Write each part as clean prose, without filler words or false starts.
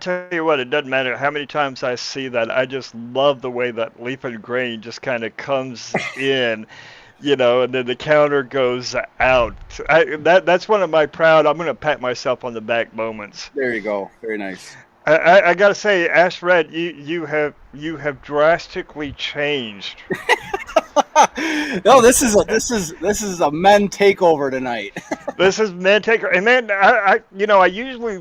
tell you what, it doesn't matter how many times I see that. I just love the way that leaf and grain just kind of comes in, and then the counter goes out. That's one of my proud. I'm gonna pat myself on the back moments. There you go. Very nice. I gotta say, Ash Red, you have drastically changed. No, this is a men takeover tonight. This is man taker, and man, I usually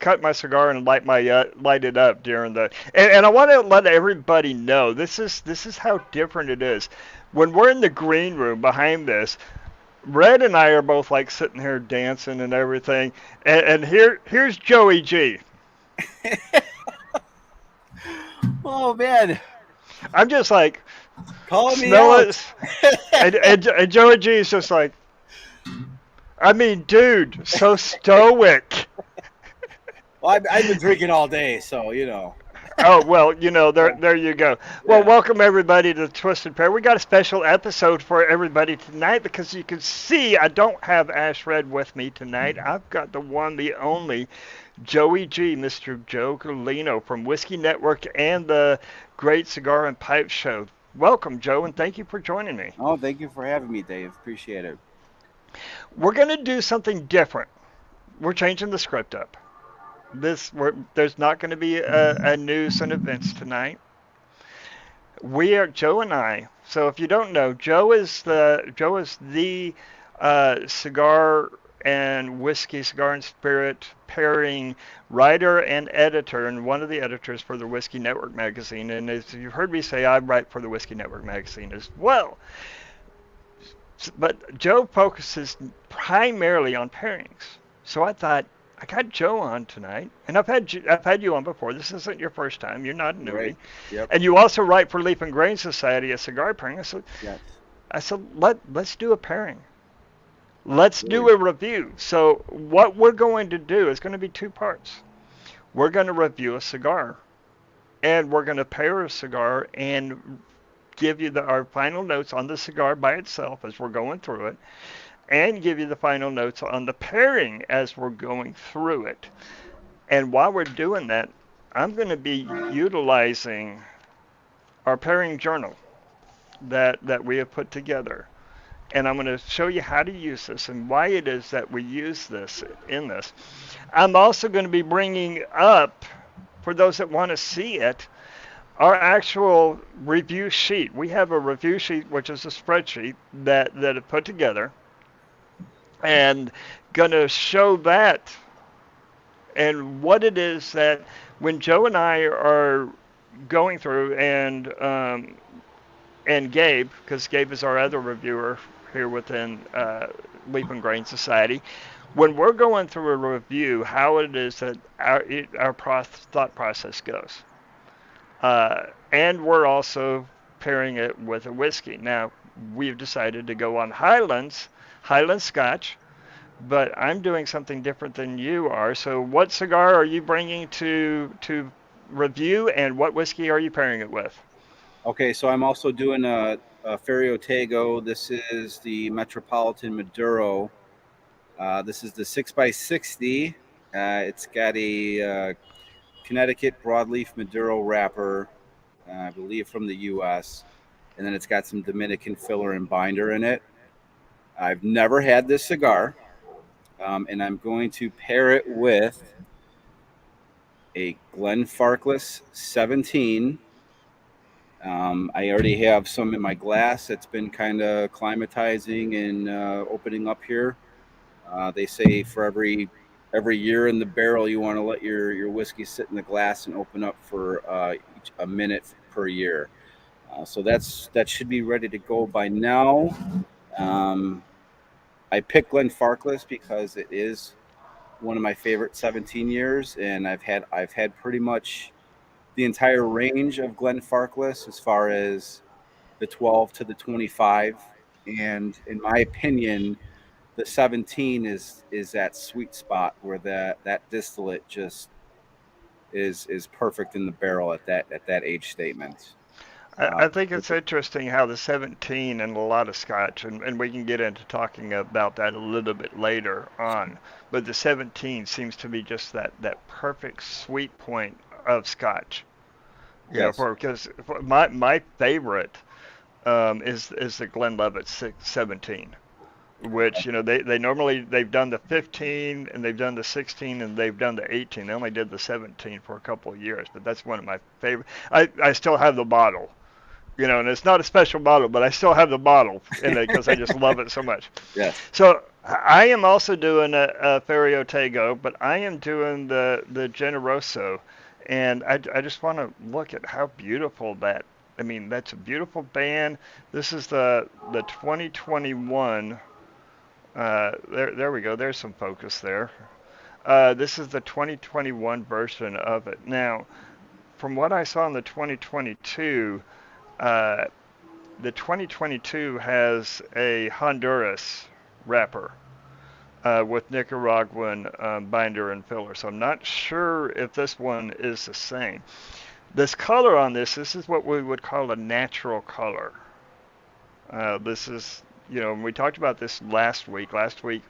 cut my cigar and light it up during and I want to let everybody know this is how different it is. When we're in the green room behind this, Red and I are both like sitting here dancing and everything, and here's Joey G. Oh man, I'm just like calling me smell out. it, and Joey G is just like, I mean, dude, so stoic. Well, I've been drinking all day, so you know. Oh well, there Yeah, there you go. Well, yeah. welcome everybody to Twisted Pair. We got a special episode for everybody tonight because you can see I don't have Ash Red with me tonight. I've got the one, the only Joey G, Mr. Joe Gulino from Whiskey Network and the Great Cigar and Pipe Show. Welcome, Joe, and thank you for joining me. Oh, thank you for having me, Dave. Appreciate it. We're gonna do something different. We're changing the script up. There's not going to be a news and events tonight. We are Joe and I. So if you don't know, Joe is the cigar and whiskey, cigar and spirit pairing writer and editor, and one of the editors for the Whiskey Network magazine. And as you've heard me say, I write for the Whiskey Network magazine as well. But Joe focuses primarily on pairings. So I thought I got Joe on tonight, and I've had you on before. This isn't your first time. You're not a newbie, Right. Yep. and you also write for Leaf and Grain Society, a cigar pairing. Yes. I said let's do a pairing. Let's do Absolutely. a review. So what we're going to do is going to be two parts. We're going to review a cigar, and we're going to pair a cigar and give you our final notes on the cigar by itself as we're going through it, and give you the final notes on the pairing as we're going through it. And while we're doing that, I'm going to be utilizing our pairing journal that we have put together. And I'm going to show you how to use this and why it is that we use this in this. I'm also going to be bringing up, for those that want to see it, our actual review sheet. We have a review sheet, which is a spreadsheet that I put together, and going to show that and what it is that when Joe and I are going through and Gabe, because Gabe is our other reviewer here within Leap and Grain Society, when we're going through a review, how it is that our thought process goes. And we're also pairing it with a whiskey. Now, we've decided to go on Highlands Scotch, but I'm doing something different than you are. So, what cigar are you bringing to review, and what whiskey are you pairing it with? Okay, so I'm also doing a Ferio Tego. This is the Metropolitan Maduro. This is the 6x60. It's got a Connecticut broadleaf Maduro wrapper, I believe from the U.S., and then it's got some Dominican filler and binder in it. I've never had this cigar, and I'm going to pair it with a Glenfarclas 17. I already have some in my glass that's been kind of climatizing and opening up here. They say for every year in the barrel, you want to let your whiskey sit in the glass and open up for a minute per year. So that should be ready to go by now. Um, I picked Glenfarclas because it is one of my favorite 17 years, and I've had pretty much the entire range of Glenfarclas as far as the 12 to the 25. And in my opinion, the 17 is that sweet spot where that distillate just is perfect in the barrel at that age statement. I think it's interesting how the 17 and a lot of Scotch, and we can get into talking about that a little bit later on, but the 17 seems to be just that perfect sweet point of Scotch. You know, Yes. because my favorite is the Glenlivet 17, which they normally they've done the 15 and they've done the 16 and they've done the 18. They only did the 17 for a couple of years, but that's one of my favorite. I still have the bottle, and it's not a special bottle, but I still have the bottle in it because I just love it so much. Yes. So I am also doing a Ferio Tego, but I am doing the Generoso, and I just want to look at how beautiful that. I mean, that's a beautiful band. This is the 2021. There we go. There's some focus there. This is the 2021 version of it. Now, from what I saw in the 2022, uh, the 2022 has a Honduras wrapper with Nicaraguan binder and filler. So I'm not sure if this one is the same. This color on this is what we would call a natural color. This is, we talked about this last week. Last week,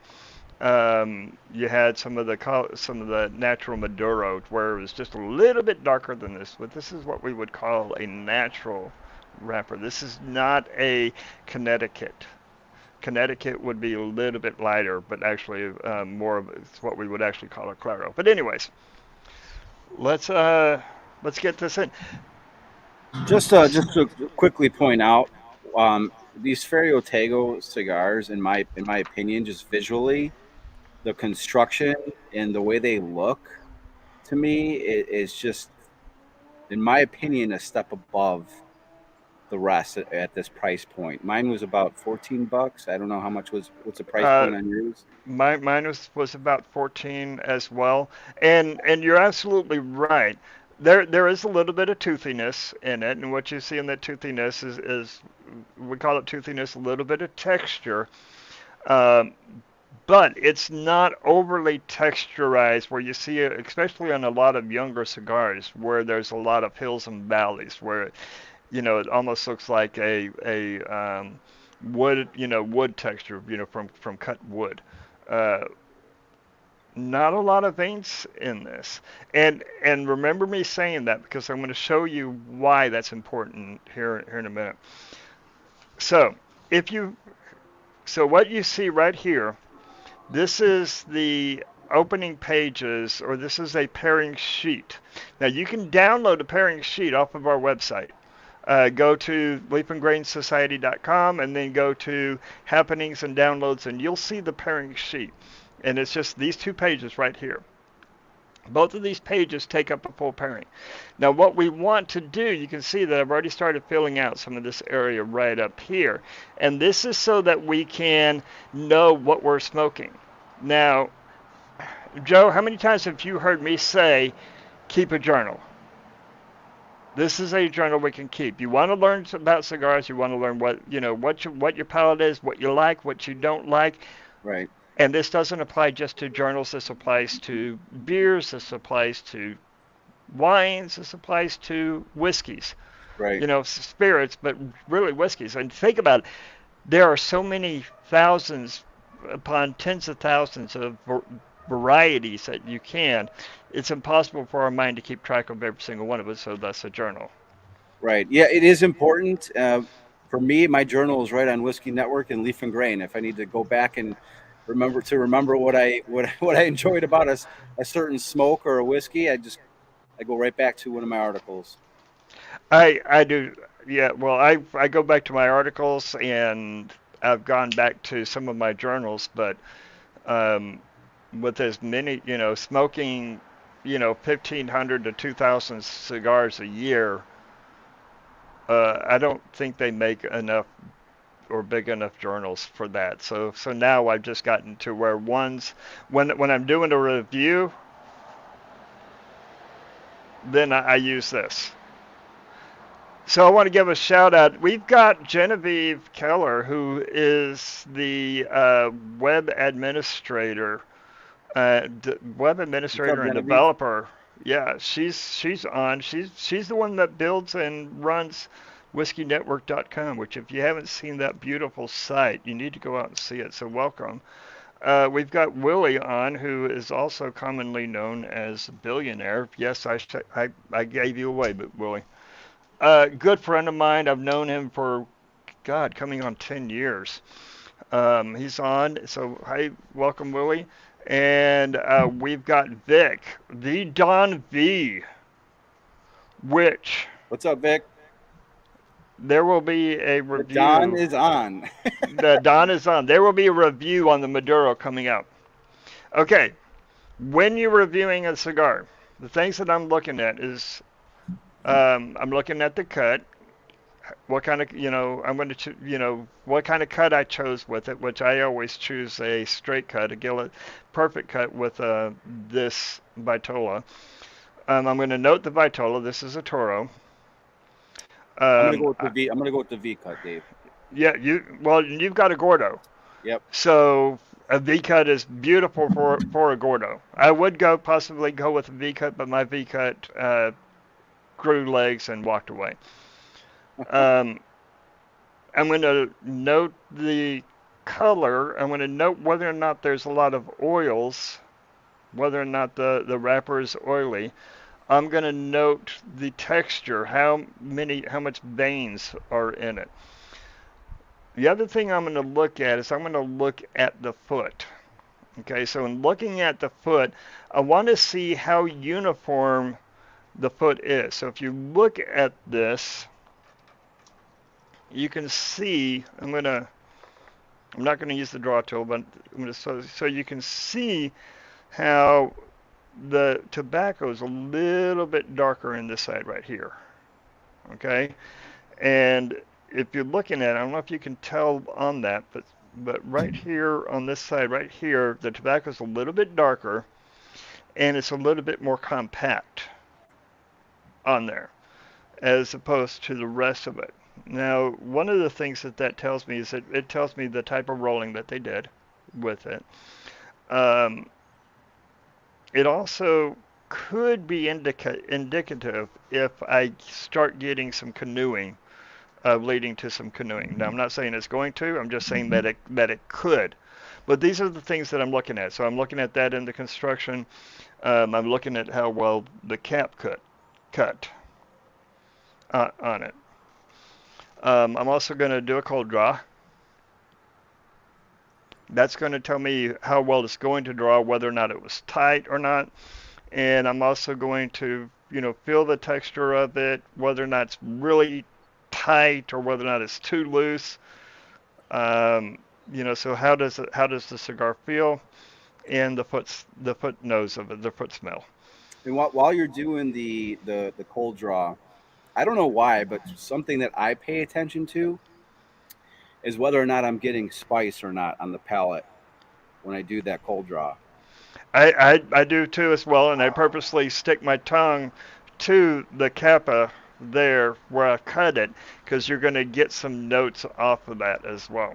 you had some of the natural Maduro where it was just a little bit darker than this, but this is what we would call a natural wrapper. This is not a Connecticut. Connecticut would be a little bit lighter, but actually more of it's what we would actually call a claro. But anyways, let's get this in. Just to quickly point out, these Ferio Tego cigars, in my opinion, just visually, the construction and the way they look to me is just, in my opinion, a step above the rest at this price point. Mine was about $14. I don't know what's the price Uh, point on yours. mine was about 14 as well, and you're absolutely right. There is a little bit of toothiness in it, and what you see in that toothiness is we call it toothiness, a little bit of texture, um, but it's not overly texturized where you see it, especially on a lot of younger cigars, where there's a lot of hills and valleys, where it almost looks like a wood wood texture from cut wood. Uh, Not a lot of veins in this, and remember me saying that because I'm going to show you why that's important here in a minute. So if you so what you see right here, this is the opening pages, or this is a pairing sheet. Now you can download a pairing sheet off of our website. Go to leafandgrainsociety.com and then go to happenings and downloads, and you'll see the pairing sheet. And it's just these two pages right here. Both of these pages take up a full pairing. Now what we want to do, you can see that I've already started filling out some of this area right up here. And this is so that we can know what we're smoking. Now, Joe, how many times have you heard me say, keep a journal? This is a journal we can keep. You want to learn about cigars. You want to learn what your palate is, what you like, what you don't like. Right. And this doesn't apply just to journals. This applies to beers. This applies to wines. This applies to whiskeys. Right. Spirits, but really whiskeys. And think about it. There are so many thousands upon tens of thousands of varieties that you can. It's impossible for our mind to keep track of every single one of us, so that's a journal. Right. Yeah, it is important. For me, my journal is right on Whiskey Network and Leaf and Grain. If I need to go back and remember what I enjoyed about a certain smoke or a whiskey, I go right back to one of my articles. I do, yeah. Well, I go back to my articles, and I've gone back to some of my journals, but um, with as many, smoking, 1,500 to 2,000 cigars a year, I don't think they make enough or big enough journals for that. So now I've just gotten to where when I'm doing a review, then I use this. So I want to give a shout out. We've got Genevieve Keller, who is the web administrator, web What's up, administrator and Genevieve? developer. Yeah, she's on. She's the one that builds and runs whiskey.network.com, which if you haven't seen that beautiful site, you need to go out and see it. So welcome. We've got Willie on, who is also commonly known as Billionaire. Yes, I gave you away, but Willie. Good friend of mine. I've known him for, God, coming on 10 years. He's on. So, hi, welcome, Willie. And we've got Vic, the Don V, which What's up, Vic? there will be a The Don review. is on. The Don is on. There will be a review on the Maduro coming out. Okay, when you're reviewing a cigar, the things that I'm looking at is I'm looking at the cut, what kind of, I'm going to, what kind of cut I chose with it, which I always choose a straight cut, a Gillet perfect cut with this Vitola. I'm going to note the Vitola. This is a Toro. I'm gonna go with the V. I'm gonna go with the V cut, Dave. Yeah, you've got a Gordo. Yep. So a V cut is beautiful for a Gordo. I would possibly go with a V cut, but my V cut grew legs and walked away. I'm going to note the color. I'm going to note whether or not there's a lot of oils, whether or not the wrapper is oily. I'm going to note the texture, how much veins are in it. The other thing I'm going to look at is I'm going to look at the foot. Okay, so in looking at the foot, I want to see how uniform the foot is. So if you look at this, you can see, I'm not going to use the draw tool, but I'm going to, so you can see how the tobacco is a little bit darker in this side right here. Okay, and if you're looking at it, I don't know if you can tell on that, but right here on this side right here, the tobacco is a little bit darker, and it's a little bit more compact on there, as opposed to the rest of it. Now, one of the things that tells me is that it tells me the type of rolling that they did with it. It also could be indicative if I start getting some canoeing, leading to some canoeing. Now, I'm not saying it's going to. I'm just saying that it could. But these are the things that I'm looking at. So I'm looking at that in the construction. I'm looking at how well the cap cut on it. I'm also going to do a cold draw. That's going to tell me how well it's going to draw, whether or not it was tight or not. And I'm also going to, feel the texture of it, whether or not it's really tight or whether or not it's too loose. So how does the cigar feel? And the foot nose of it, the foot smell. And while you're doing the cold draw, I don't know why, but something that I pay attention to is whether or not I'm getting spice or not on the palate when I do that cold draw. I do too as well, and I purposely stick my tongue to the Kappa there where I cut it, because you're going to get some notes off of that as well.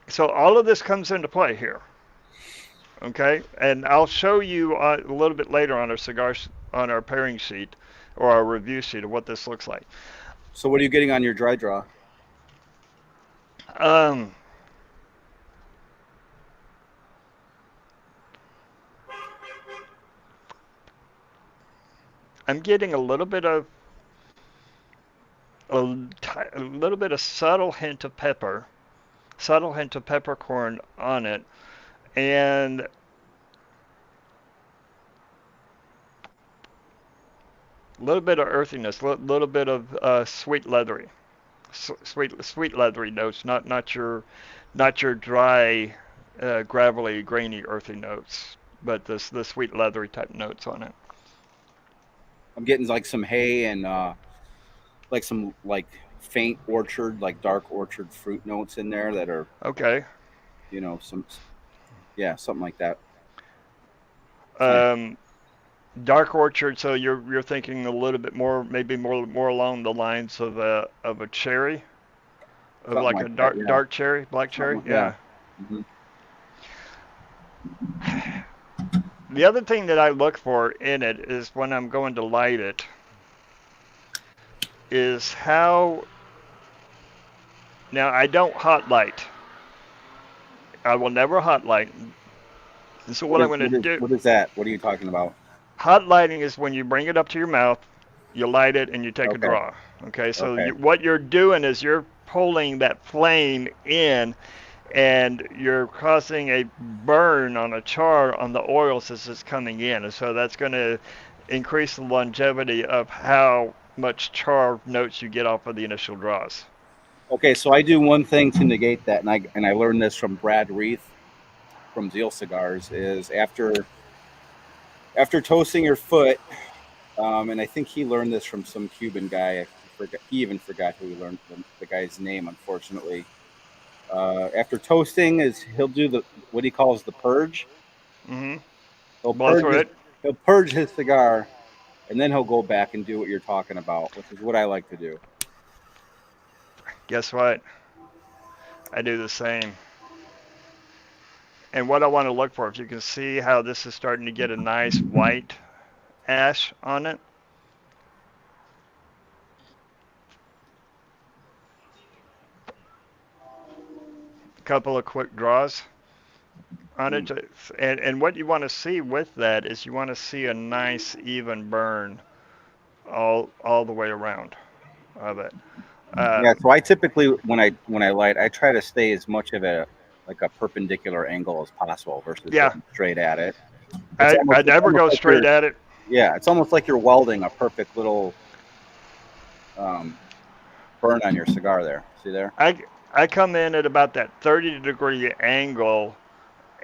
So all of this comes into play here. Okay, and I'll show you a little bit later on our pairing sheet or our review sheet of what this looks like. So what are you getting on your dry draw? I'm getting a little bit of subtle hint of peppercorn on it, and a little bit of earthiness, a little bit of sweet leathery notes, not your dry, gravelly, grainy, earthy notes, but the sweet leathery type notes on it. I'm getting like some hay and like some faint orchard, like dark orchard fruit notes in there that are okay. Something like that. Dark orchard. So you're thinking a little bit more, maybe more along the lines of a cherry, of something like a dark that, yeah. dark cherry, black cherry. Yeah. Mm-hmm. The other thing that I look for in it is when I'm going to light it, is how. Now I don't hot light. I will never hot light. And so what I'm going to do, What is that? What are you talking about? hot lighting is when you bring it up to your mouth, you light it, and you take a Okay. draw. Okay, so Okay. what you're doing is you're pulling that flame in, and you're causing a burn on a char on the oils as it's coming in. And so that's going to increase the longevity of how much char notes you get off of the initial draws. Okay, so I do one thing to negate that, and I learned this from Brad Reith from Zeal Cigars. Is after toasting your foot, and I think he learned this from some Cuban guy. He even forgot who he learned the guy's name. Unfortunately, after toasting, he'll do what he calls the purge. Mm-hmm. He'll Blow purge through his, it. he'll purge his cigar, and then he'll go back and do what you're talking about, which is what I like to do. Guess what? I do the same. And what I want to look for, if you can see how this is starting to get a nice white ash on it. A couple of quick draws on it. And what you want to see with that is you want to see a nice even burn all the way around of it. Yeah, so I typically when I light, I try to stay as much of a perpendicular angle as possible versus Yeah, going straight at it. I never go Like straight at it. yeah, it's almost like you're welding a perfect little um, burn on your cigar there. See there? I come in at about that 30-degree angle,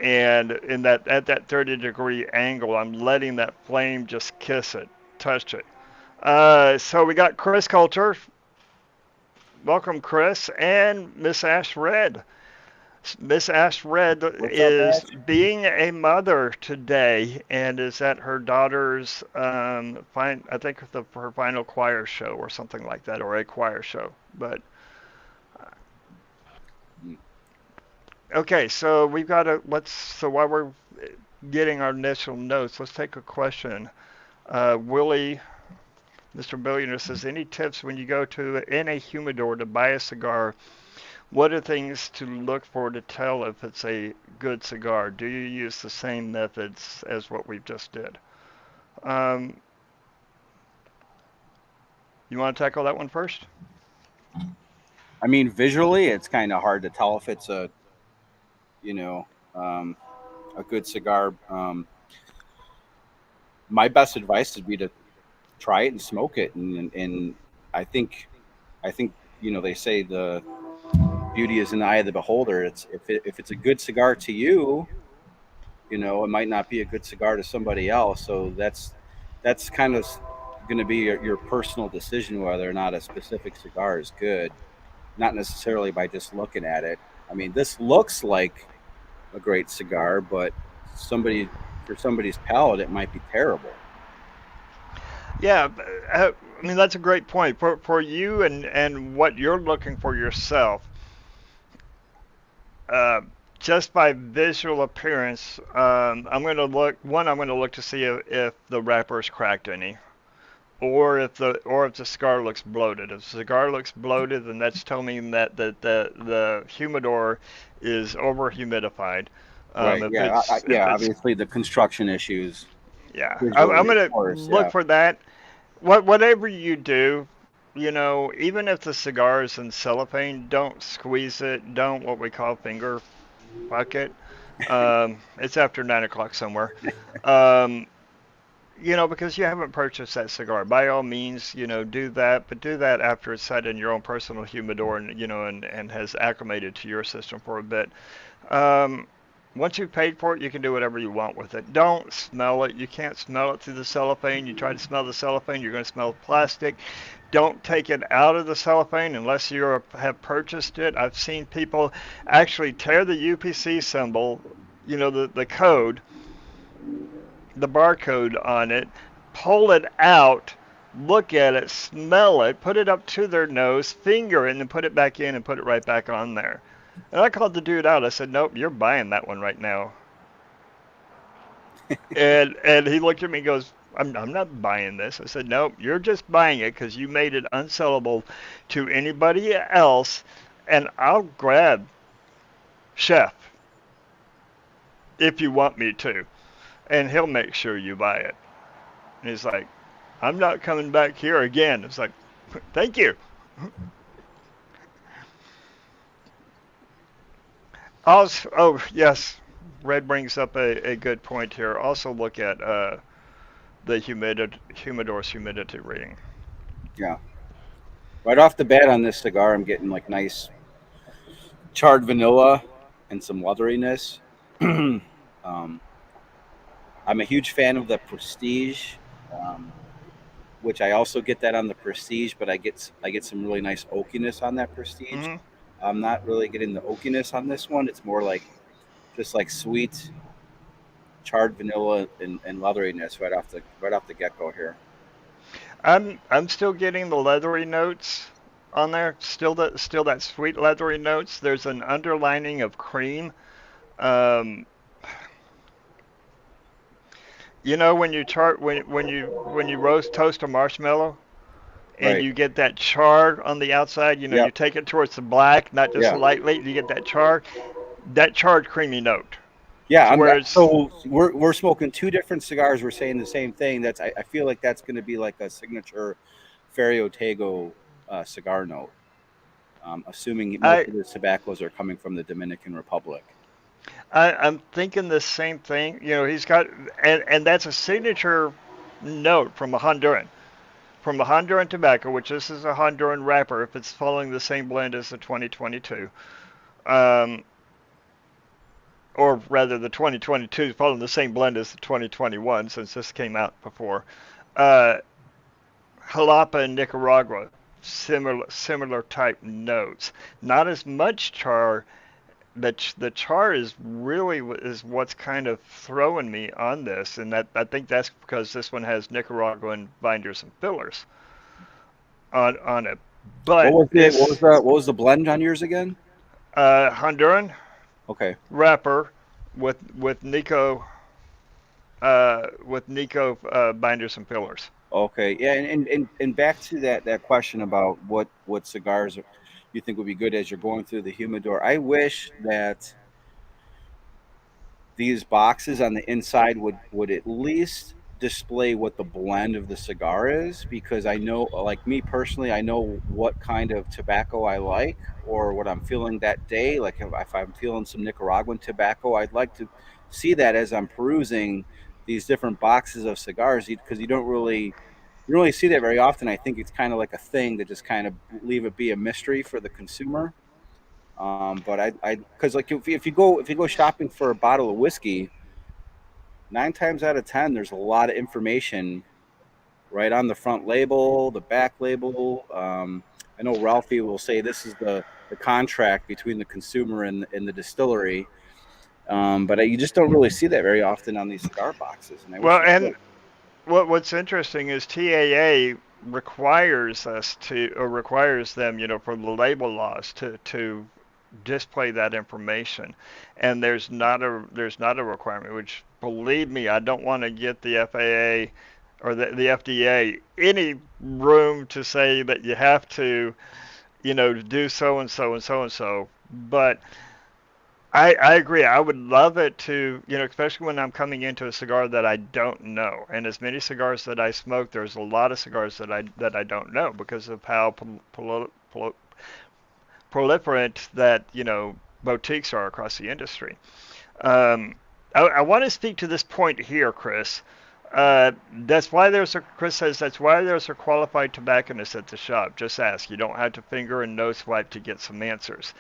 and at that 30-degree angle, I'm letting that flame just kiss it, touch it. So we got Chris Coulter. Welcome, Chris, and Miss Ash Red. Miss Ash Red is being a mother today and is at her daughter's, I think her final choir show or something like that, or a choir show. But okay, so we've got so while we're getting our initial notes, let's take a question. Willie, Mr. Billionaire says, any tips when you go in a humidor to buy a cigar? What are things to look for to tell if it's a good cigar? Do you use the same methods as what we've just did? You want to tackle that one first? I mean, visually, it's kind of hard to tell if it's a good cigar. My best advice would be to try it and smoke it, and I think they say the beauty is in the eye of the beholder. It's if it's a good cigar to you, it might not be a good cigar to somebody else. So that's kind of going to be your personal decision whether or not a specific cigar is good, not necessarily by just looking at it. I mean, this looks like a great cigar, but for somebody's palate, it might be terrible. Yeah, I mean that's a great point for you and what you're looking for yourself. Just by visual appearance, I'm going to look. One, I'm going to look to see if the wrapper's cracked any, or if the cigar looks bloated. If the cigar looks bloated, then that's telling me that the humidor is over humidified. Right. Yeah. Obviously, the construction issues. Yeah. I'm going to look for that. Whatever you do, even if the cigar is in cellophane, don't squeeze it. Don't what we call finger fuck it. It's after 9 o'clock somewhere. Because you haven't purchased that cigar. By all means, do that, but do that after it's sat in your own personal humidor and has acclimated to your system for a bit. Once you've paid for it, you can do whatever you want with it. Don't smell it. You can't smell it through the cellophane. You try to smell the cellophane, you're going to smell plastic. Don't take it out of the cellophane unless you have purchased it. I've seen people actually tear the UPC symbol, the code, the barcode on it, pull it out, look at it, smell it, put it up to their nose, finger it, and then put it back in and put it right back on there. And I called the dude out. I said, nope, you're buying that one right now. and he looked at me and goes, I'm not buying this. I said, nope, you're just buying it because you made it unsellable to anybody else, and I'll grab Chef if you want me to, and he'll make sure you buy it. And he's like, I'm not coming back here again. It's like, thank you. Also, oh yes, Red brings up a good point here. Also look at the humidor's humidity rating. Yeah. Right off the bat on this cigar, I'm getting like nice charred vanilla and some leatheriness. um, I'm a huge fan of the Prestige, um, which I also get that on the Prestige, but I get some really nice oakiness on that Prestige. Hmm. I'm not really getting the oakiness on this one. It's more like just like sweet charred vanilla and leatheriness right off the get go here. I'm still getting the leathery notes on there. Still that sweet leathery notes. There's an underlining of cream. Um, you know when you chart when you roast toast a marshmallow and Right. you get that char on the outside. You know you Yep. take it towards the black, not just Yeah. lightly. You get that char, that charred creamy note. Yeah. To I'm where that, it's so we're smoking two different cigars. We're saying the same thing. I feel like that's going to be like a signature Ferio Tego cigar note. Assuming most I of the tobaccos are coming from the Dominican Republic. I'm thinking the same thing. You know, he's got, and that's a signature note from a Honduran, from a Honduran tobacco, which this is a Honduran wrapper. If it's following the same blend as the 2022, um, or rather the 2022 is following the same blend as the 2021, since this came out before. Uh, Jalapa in Nicaragua, similar type notes. Not as much char. The char is really is what's kind of throwing me on this, and that I think that's because this one has Nicaraguan binders and fillers on it. What But was it? it's What was the blend on yours again? Honduran Okay. wrapper with Nico binders and fillers. Okay. Yeah. And back to that question about what cigars you think would be good as you're going through the humidor. I wish that these boxes on the inside would at least display what the blend of the cigar is, because I know, like me personally, I know what kind of tobacco I like or what I'm feeling that day. Like if I'm feeling some Nicaraguan tobacco, I'd like to see that as I'm perusing these different boxes of cigars, because you don't really see that very often. I think it's kind of like a thing to just kind of leave it be a mystery for the consumer. But because like if you go shopping for a bottle of whiskey, 9 times out of 10, there's a lot of information right on the front label, the back label. I know Ralphie will say this is the contract between the consumer and the distillery, but you just don't really see that very often on these cigar boxes, and I wish Well, you and could. what's interesting is TAA requires us to, or requires them, you know, for the label laws to display that information, and there's not a requirement. Which, believe me, I don't want to get the FAA or the FDA any room to say that you have to, you know, do so and so and so and so. But I agree. I would love it to, you know, especially when I'm coming into a cigar that I don't know. And as many cigars that I smoke, there's a lot of cigars that I don't know because of how proliferate that, you know, boutiques are across the industry. Um, I want to speak to this point here, Chris. Chris says that's why there's a qualified tobacconist at the shop. Just ask. You don't have to finger and nose swipe to get some answers.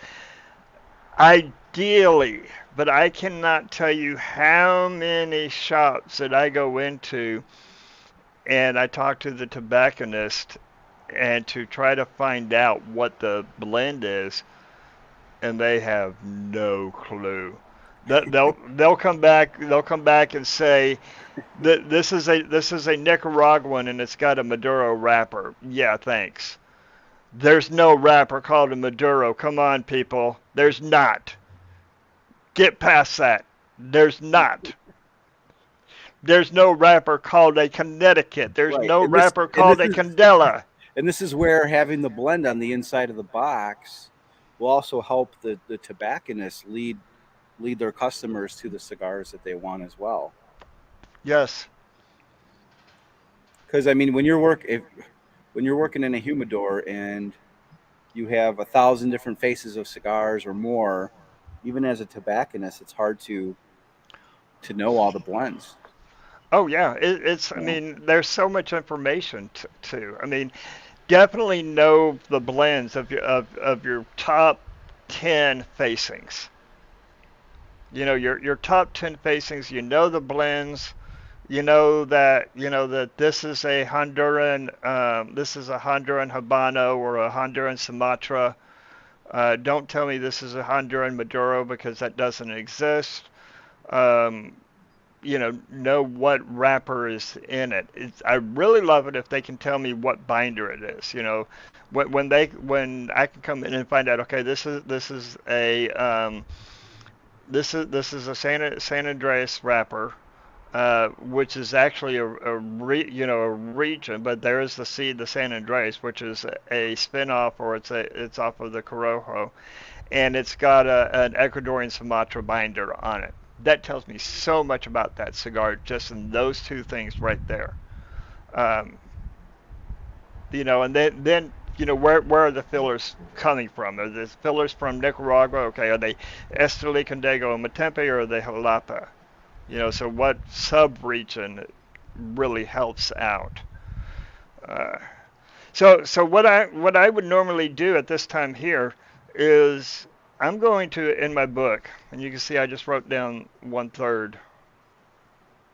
Ideally, but I cannot tell you how many shops that I go into and I talk to the tobacconist and to try to find out what the blend is, and they have no clue. They'll come back and say that this is a Nicaraguan and it's got a Maduro wrapper. Yeah, thanks. There's no wrapper called a Maduro. Come on, people. There's not. Get past that. There's not. There's no wrapper called a Connecticut. There's Right. no And this wrapper and called this a is Candela. and this is where having the blend on the inside of the box will also help the tobacconists lead their customers to the cigars that they want as well. Yes. Because I mean, when you're working in a humidor and you have 1,000 different faces of cigars or more, even as a tobacconist, it's hard to know all the blends. Oh yeah. It's. I You know? mean, there's so much information to. I mean, definitely know the blends of your top 10 facings. Your top 10 facings. You know the blends. You know that this is a Honduran Habano or a Honduran Sumatra. Don't tell me this is a Honduran Maduro because that doesn't exist. Um, know what wrapper is in it. I really love it if they can tell me what binder it is. When I can come in and find out, okay, this is a San Andreas wrapper, which is actually a region, but there is the San Andreas, which is a spin-off, or it's off of the Corojo, and it's got an Ecuadorian Sumatra binder on it. That tells me so much about that cigar, just in those two things right there. Um, and then where are the fillers coming from? Are the fillers from Nicaragua? Okay, are they Esteli, Condego, and Matempe, or are they Jalapa? So what sub-region really helps out? Uh, so what I would normally do at this time here is I'm going to in my book, and you can see I just wrote down 1/3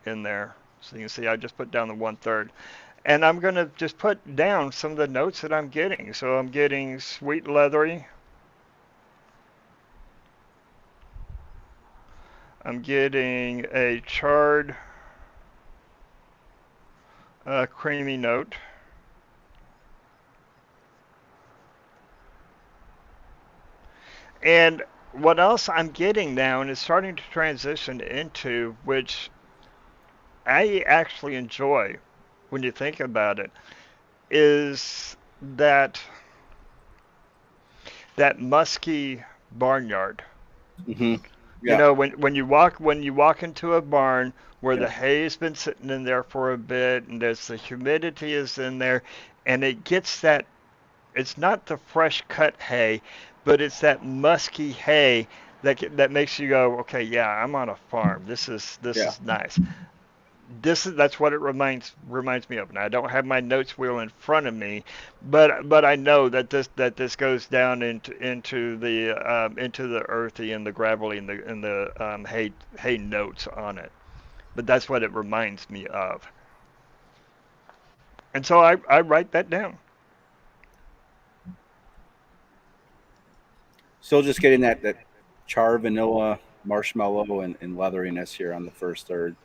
in there. So you can see I just put down the 1/3, and I'm going to just put down some of the notes that I'm getting. So I'm getting sweet leathery. I'm getting a charred, creamy note. And what else I'm getting now, and it's starting to transition into, which I actually enjoy when you think about it, is that musky barnyard. Hmm. Yeah. When you walk into a barn where Yeah. the hay's been sitting in there for a bit, and there's the humidity is in there, and it gets that. It's not the fresh cut hay, but it's that musky hay that makes you go, okay, yeah, I'm on a farm. This Yeah. is nice. That's what it reminds me of. Now I don't have my notes wheel in front of me, but I know that this goes down into the earthy and the gravelly and the hay notes on it. But that's what it reminds me of, and so I write that down. Still just getting that char vanilla marshmallow and leatheriness here on the first third,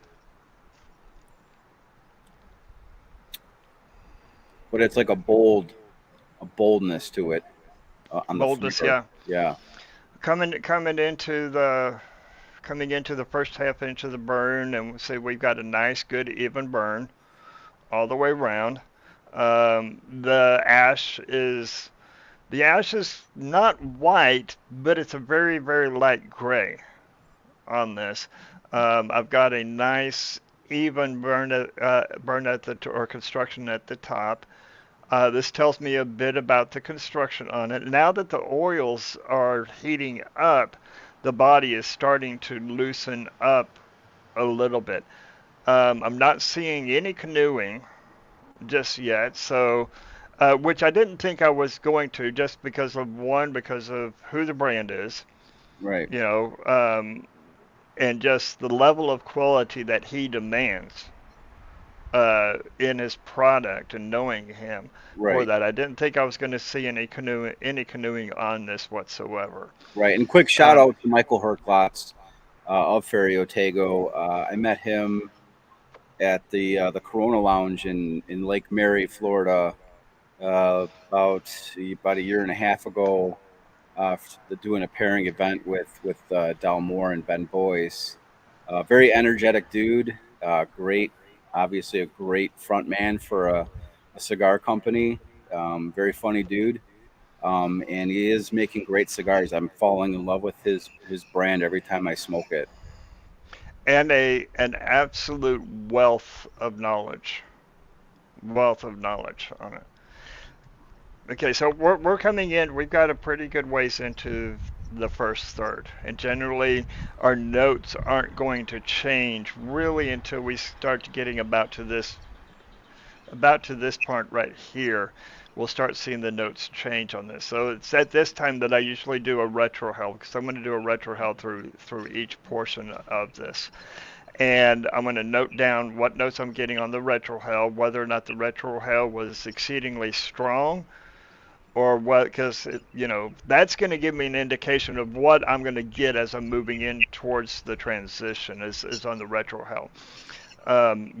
but it's like a boldness to it on the Boldness, flavor. yeah. Yeah. Coming into the first half inch of the burn, and say we've got a nice, good, even burn all the way around. The ash is not white, but it's a very, very light gray on this. I've got a nice even burn at or construction at the top. This tells me a bit about the construction on it. Now that the oils are heating up, the body is starting to loosen up a little bit. I'm not seeing any canoeing just yet, so which I didn't think I was going to, just because of who the brand is, Right. you know, um, and just the level of quality that he demands in his product, and knowing him for Right. that. I didn't think I was going to see any canoeing on this whatsoever. Right. And quick shout Um, out to Michael Herklotz of Ferio Tego. I met him at the Corona Lounge in Lake Mary, Florida, about a year and a half ago, doing a pairing event with Dal Moore and Ben Boyce. Very energetic dude. Great, obviously a great front man for a cigar company. Very funny dude. And he is making great cigars. I'm falling in love with his brand every time I smoke it. And an absolute wealth of knowledge on it. Okay, so we're coming in. We've got a pretty good ways into the first third, and generally our notes aren't going to change really until we start getting about to this part right here. We'll start seeing the notes change on this. So it's at this time that I usually do a retrohale, because I'm going to do a retrohale through each portion of this. And I'm going to note down what notes I'm getting on the retrohale, whether or not the retrohale was exceedingly strong or what, because that's going to give me an indication of what I'm going to get as I'm moving in towards the transition is on the retrohale.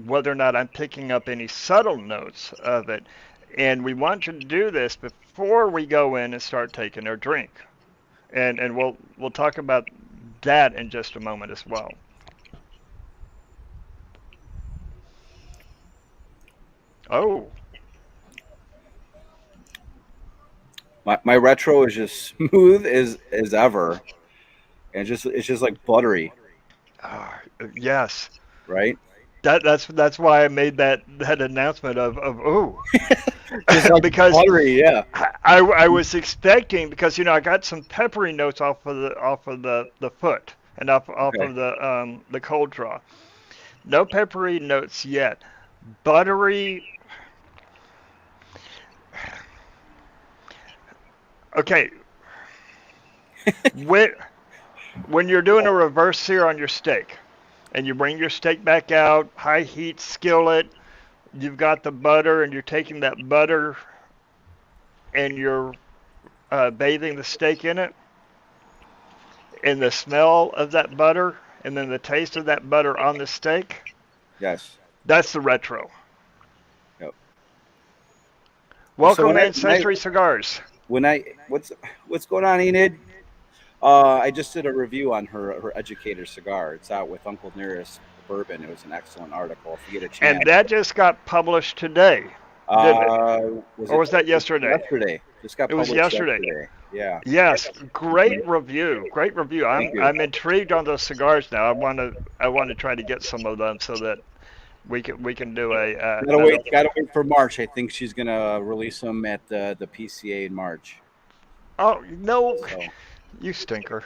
Whether or not I'm picking up any subtle notes of it. And we want to do this before we go in and start taking our drink. And we'll talk about that in just a moment as well. Oh, My retro is just smooth as ever, and it's just like buttery, ah, yes. right? That's why I made that announcement of oh, Just like because buttery, yeah. I was expecting, because I got some peppery notes off of the foot and off Okay. of the cold draw. No peppery notes yet. Buttery. Okay, when when you're doing a reverse sear on your steak, and you bring your steak back out, high heat skillet, you've got the butter, and you're taking that butter and you're bathing the steak in it, and the smell of that butter, and then the taste of that butter on the steak, Yes. that's the retro. Yep. So Welcome, Ancestry Cigars. when I what's going on, Enid? I just did a review on her educator cigar. It's out with Uncle Nearest Bourbon. It was an excellent article. If you get a And chance, that just got published today, didn't it? was Or it was that yesterday? yesterday? Just got It was published yesterday. yesterday. Yeah. Yes, great review. Great review. Thank you. I'm intrigued on those cigars now. I want to try to get some of them so that we can do another. Gotta wait for March. I think she's gonna release them at the PCA in March. Oh no, So, you stinker.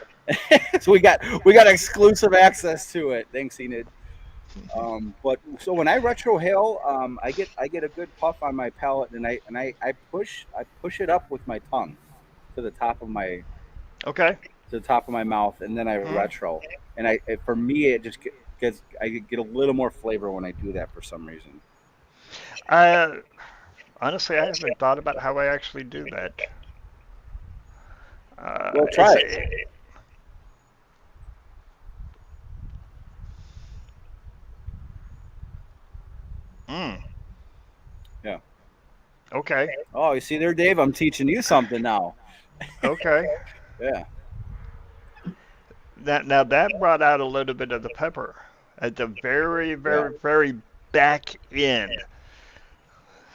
so we got exclusive access to it. Thanks, Enid. But so when I retrohale, I get a good puff on my palate, and I push it up with my tongue to the top of my Okay. mouth, and then I Hmm. retro. And for me, it just gets I get a little more flavor when I do that for some reason. Uh, honestly, I haven't thought about how I actually do that. Well, Is try it. it? Mm, Yeah. okay. Oh, you see there, Dave? I'm teaching you something now. Okay. Yeah. Now that brought out a little bit of the pepper at the very, Yeah. very, very back end.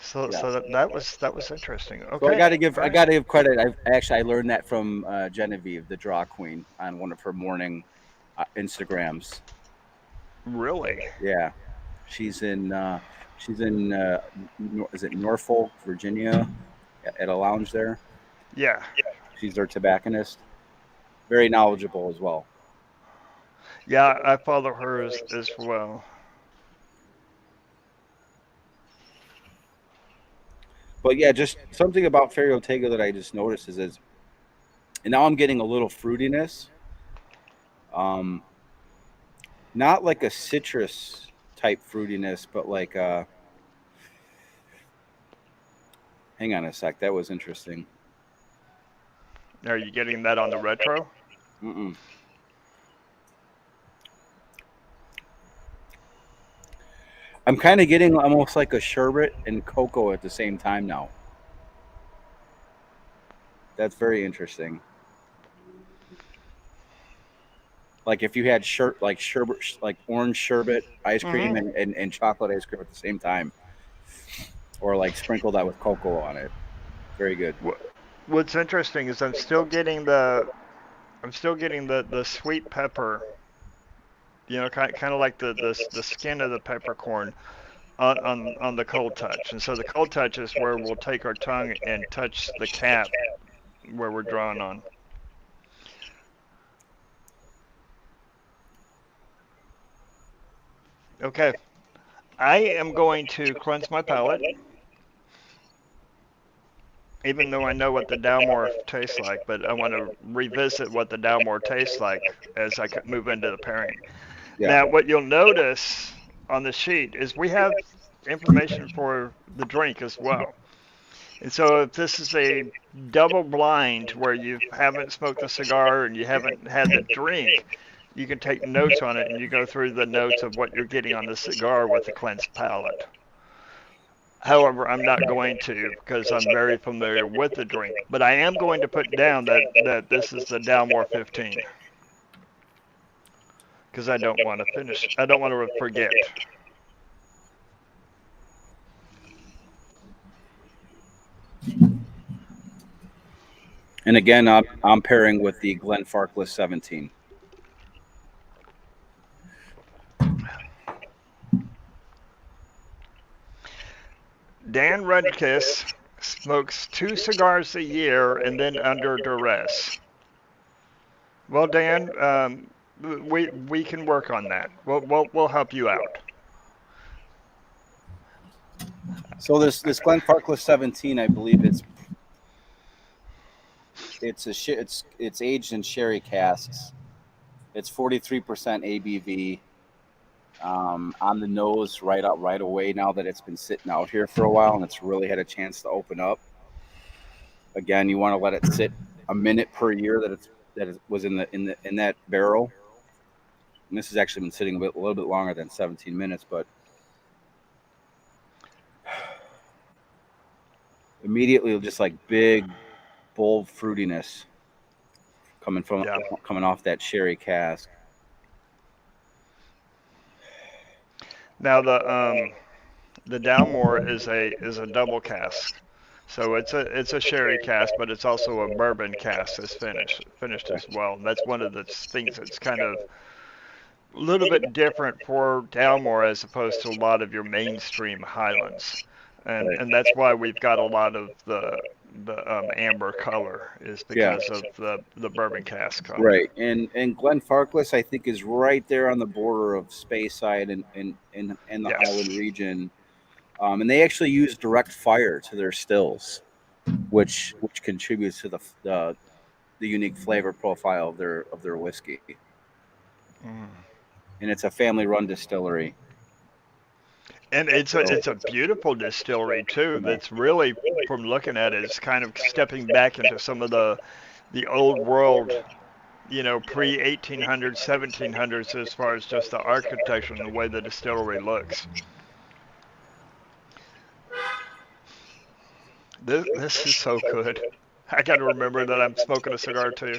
So Yeah. so that was interesting. So I Okay. got to give All I right. got to give credit. I learned that from Genevieve, the draw queen, on one of her morning Instagrams. Really? Yeah, she's in is it Norfolk, Virginia, at a lounge there. Yeah. She's their tobacconist. Very knowledgeable as well. Yeah, I follow her as well. But yeah, just something about Ferio Tego that I just noticed is and now I'm getting a little fruitiness. Um, Not like a citrus type fruitiness, but like hang on a sec, that was interesting. Are you getting that on the retro? Mm-mm. I'm kind of getting almost like a sherbet and cocoa at the same time now. That's very interesting. Like if you had sherbet, like orange sherbet ice cream Hmm. and chocolate ice cream at the same time, or like sprinkle that with cocoa on it. Very good. What's interesting is I'm still getting the sweet pepper, kind of like the skin of the peppercorn on the cold touch. And so the cold touch is where we'll take our tongue and touch the cap where we're drawing on. Okay, I am going to cleanse my palate, even though I know what the Dalmore tastes like, but I want to revisit what the Dalmore tastes like as I move into the pairing. Yeah. Now, what you'll notice on the sheet is we have information for the drink as well. And so if this is a double blind where you haven't smoked a cigar and you haven't had the drink, you can take notes on it and you go through the notes of what you're getting on the cigar with a cleansed palate. However, I'm not going to because I'm very familiar with the drink, but I am going to put down that this is the Dalmore 15 because I don't want to finish. I don't want to forget. And again, I'm pairing with the Glenfarclas 17. Dan Rudkiss smokes 2 cigars a year and then under duress. Well, Dan, we can work on that. We'll help you out. So this Glenfarclas 17, I believe it's aged in sherry casks. It's 43% ABV. On the nose right away now that it's been sitting out here for a while and it's really had a chance to open up. Again, you want to let it sit a minute per year that it was in that barrel. And this has actually been sitting a little bit longer than 17 minutes, but immediately just like big, bold fruitiness Yeah. coming off that sherry cask. Now the Dalmore is a double cask. So it's a sherry cask, but it's also a bourbon cask that's finished as well. And that's one of the things that's kind of a little bit different for Dalmore as opposed to a lot of your mainstream Highlands. And Right. and that's why we've got a lot of the amber color is Yeah. because of the bourbon cask on it. Right. And Glenfarclas, I think, is right there on the border of Speyside and the Yes. Highland region. And they actually use direct fire to their stills, which contributes to the unique flavor profile of their whiskey. Mm. And it's a family run distillery. And it's a beautiful distillery too. Yeah. That's really, from looking at it, it's kind of stepping back into some of the old world, pre 1800s, 1700s, as far as just the architecture and the way the distillery looks. This is so good. I got to remember that I'm smoking a cigar too.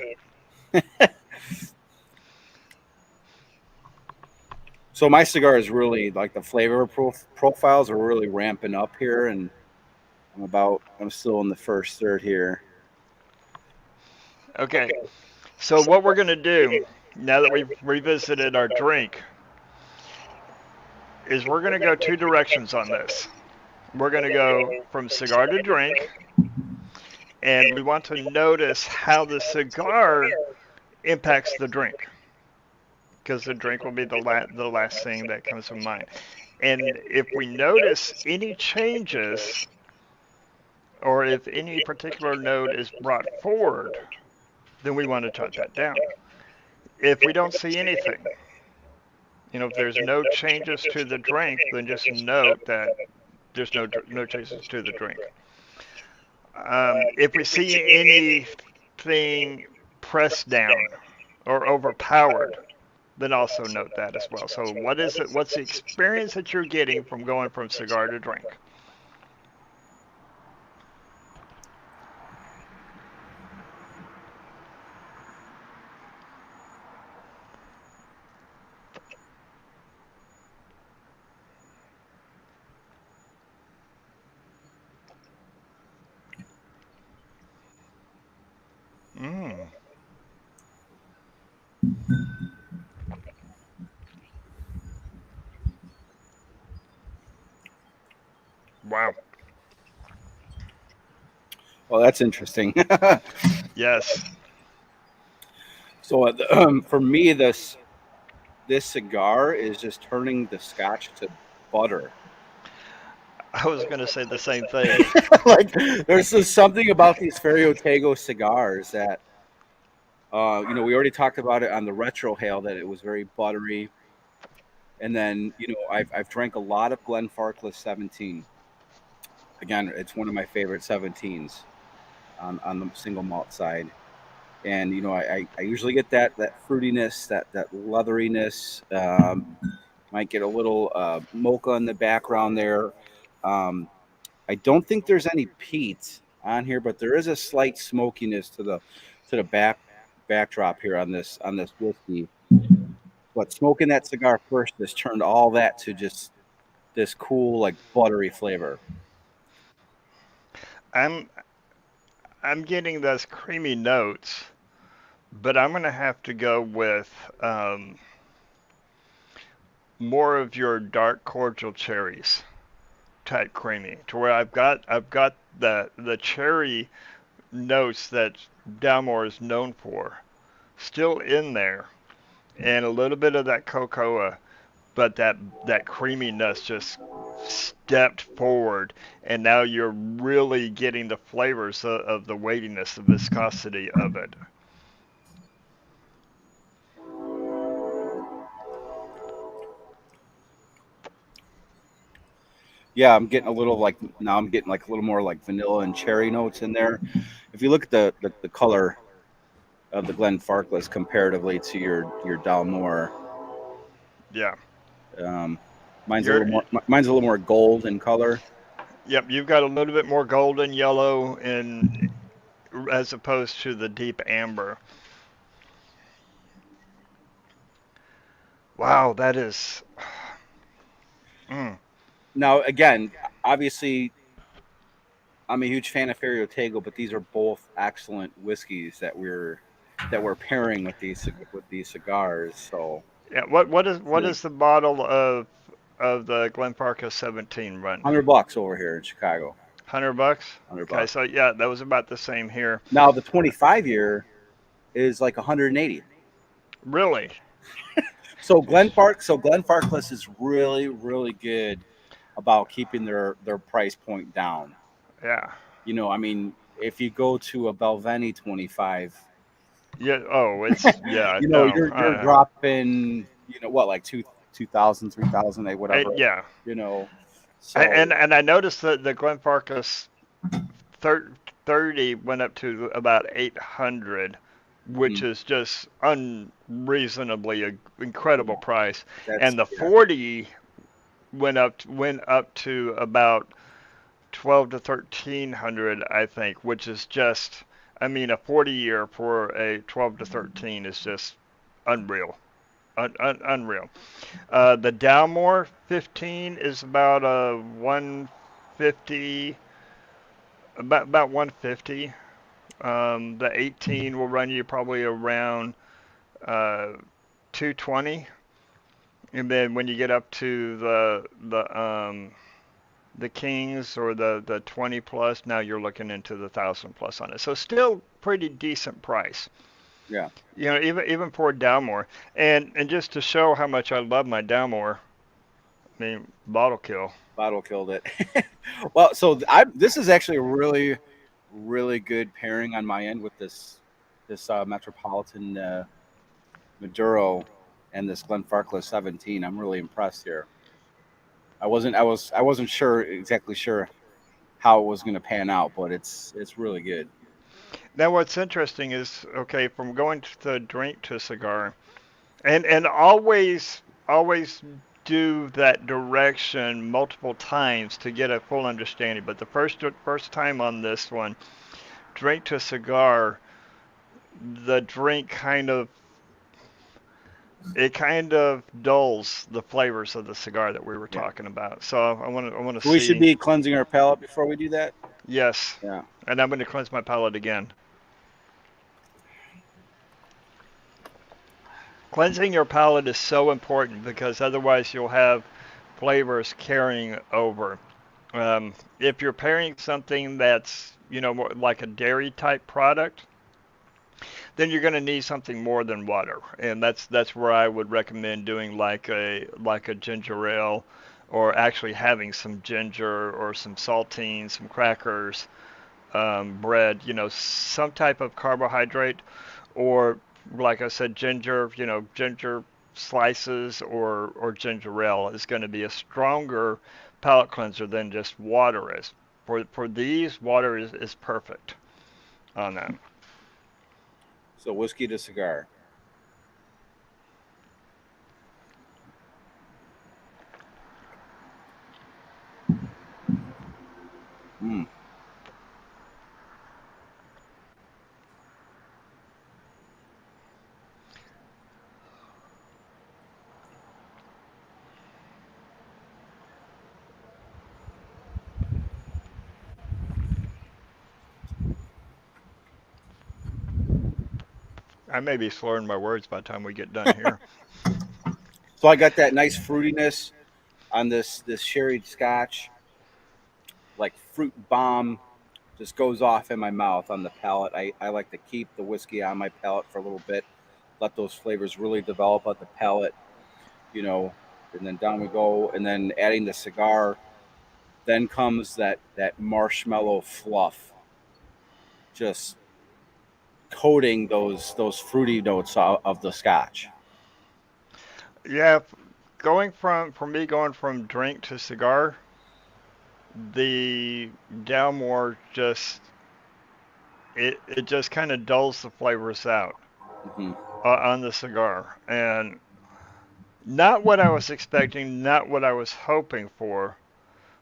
So my cigar is really like the flavor profiles are really ramping up here, and I'm still in the first third here. Okay, so what we're gonna do now that we've revisited our drink is we're gonna go 2 directions on this. We're gonna go from cigar to drink, and we want to notice how the cigar impacts the drink, because the drink will be the last thing that comes to mind. And if we notice any changes, or if any particular note is brought forward, then we want to jot that down. If we don't see anything, if there's no changes to the drink, then just note that there's no changes to the drink. If we see anything pressed down or overpowered, then also note that as well. So what is it? What's the experience that you're getting from going from cigar to drink? Wow. Well, that's interesting. Yes. So for me, this cigar is just turning the Scotch to butter. I was going to say the same thing. Like there's just something about these Ferio Tego cigars that we already talked about it on the retro hail that it was very buttery. And then I've drank a lot of Glenfarclas 17. Again, it's one of my favorite 17s on the single malt side. And I usually get that fruitiness, that leatheriness. Might get a little mocha in the background there. Um, I don't think there's any peat on here, but there is a slight smokiness to the backdrop here on this whiskey. But smoking that cigar first has turned all that to just this cool, like buttery flavor. I'm I'm getting those creamy notes, but I'm going to have to go with more of your dark cordial cherries type creamy, to where I've got the cherry notes that Dalmore is known for still in there, and a little bit of that cocoa, but that creaminess just stepped forward, and now you're really getting the flavors of the weightiness, the viscosity of it. Yeah, I'm getting a little like now I'm getting like a little more like vanilla and cherry notes in there. If you look at the color of the Glenfarclas comparatively to your Dalmore, Yeah, um, mine's a you're little more mine's a little more gold in color. yep, you've got a little bit more golden yellow in as opposed to the deep amber. Wow, that is. Mm, Now again, obviously I'm a huge fan of Ferio Tego, but these are both excellent whiskeys that we're pairing with these cigars. So yeah, what really, is the bottle of the Glenfarclas 17 run? $100 over here in Chicago. $100. hundred Okay, bucks. so yeah, that was about the same here. Now the 25 year is like 180. Really? So Glenfarclas is really really good about keeping their price point down. Yeah. I mean, if you go to a Belveni 25, Yeah. Oh, it's yeah. No. you're dropping, what, like 2,000, 3,000, whatever. Yeah. You know, so And I noticed that the Glenfarclas 30 went up to about 800, which mhm, is just unreasonably a incredible price. that's And the yeah, 40 went up to about 12 to 1300, I think, which is just, I mean, a 40 year for a 12 to 13 is just unreal. Unreal. The Dalmore 15 is about a 150, about 150. The 18 will run you probably around 220, and then when you get up to the Kings or the 20 plus, now you're looking into the 1,000 plus on it. So still pretty decent price. yeah, Even for a Dalmore, and just to show how much I love my Dalmore, I mean, bottle kill. bottle killed it. Well, so this is actually a really really good pairing on my end with this Metropolitan Maduro and this Glenfarclas 17. I'm really impressed here. I wasn't exactly sure how it was going to pan out, but it's really good. Now, what's interesting is, okay, from going to the drink to cigar, and always do that direction multiple times to get a full understanding. But the first time on this one, drink to cigar, the drink kind of dulls the flavors of the cigar that we were Yeah. talking about. So I want to So we should see. be cleansing our palate before we do that. Yes, Yeah. and I'm going to cleanse my palate again. Cleansing your palate is so important because otherwise you'll have flavors carrying over. If you're pairing something that's, more like a dairy type product, then you're going to need something more than water, and that's where I would recommend doing like a ginger ale, or actually having some ginger or some saltines, some crackers, bread, some type of carbohydrate, or like I said, ginger, ginger slices or ginger ale is going to be a stronger palate cleanser than just water is. For these, water is perfect on that. So whiskey to cigar. Mm. I may be slurring my words by the time we get done here. So I got that nice fruitiness on this sherry scotch, like fruit bomb just goes off in my mouth on the palate. I like to keep the whiskey on my palate for a little bit, let those flavors really develop on the palate, you know, and then down we go. And then adding the cigar, then comes that marshmallow fluff, just coating those fruity notes of the scotch. Yeah, for me going from drink to cigar, the Dalmore it just kind of dulls the flavors out Hmm. on the cigar, and not what I was expecting, not what I was hoping for.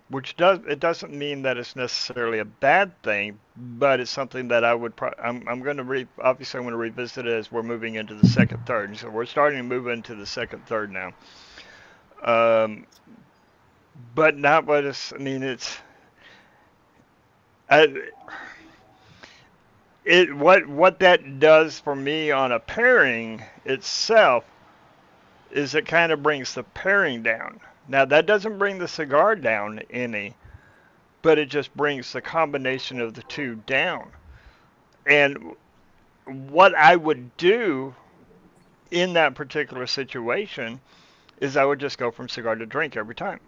Which doesn't mean that it's necessarily a bad thing, but it's something that I'm going to obviously I'm going to revisit it as we're moving into the second third. So we're starting to move into the second third now. Um, but not what it's. I mean, I, what that does for me on a pairing itself is it kind of brings the pairing down. Now that doesn't bring the cigar down any, but it just brings the combination of the two down. And what I would do in that particular situation is I would just go from cigar to drink every time.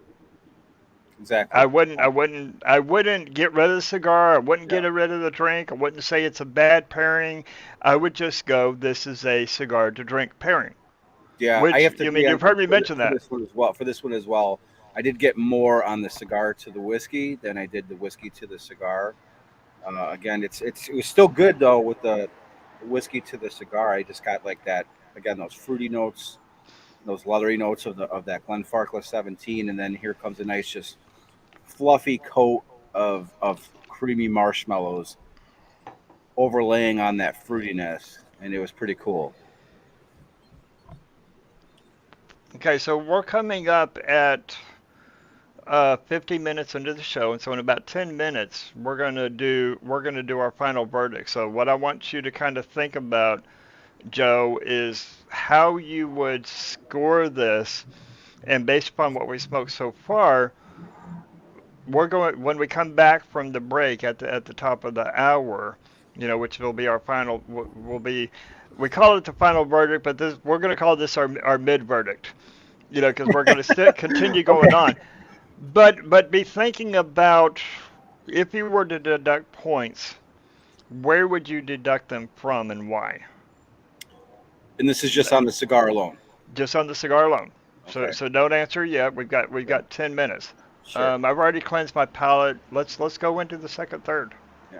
I Exactly. wouldn't I wouldn't I wouldn't get rid of the cigar, I wouldn't Yeah. get rid of the drink, I wouldn't say it's a bad pairing. I would just go, this is a cigar to drink pairing. Yeah, I Which, have to I mean, agree you've on heard me mention for that. this one as well. For this one as well, I did get more on the cigar to the whiskey than I did the whiskey to the cigar. Again, it was still good though with the whiskey to the cigar. I just got like that again those fruity notes, those leathery notes of that Glenfarclas 17, and then here comes a nice just fluffy coat of creamy marshmallows overlaying on that fruitiness, and it was pretty cool. Okay, so we're coming up at 50 minutes into the show, and so in about 10 minutes, we're gonna do our final verdict. So what I want you to kind of think about, Joe, is how you would score this, and based upon what we smoked so far, we're going when we come back from the break at the top of the hour, which will be our final. Will be, we call it the final verdict, but we're going to call this our mid verdict. Because we're going to continue going Okay. on. But be thinking about, if you were to deduct points, where would you deduct them from and why? And this is just on the cigar alone. Just on the cigar alone. So Okay. so don't answer yet. We've Yeah. got 10 minutes. Sure. I've already cleansed my palate. Let's go into the second third. Yeah.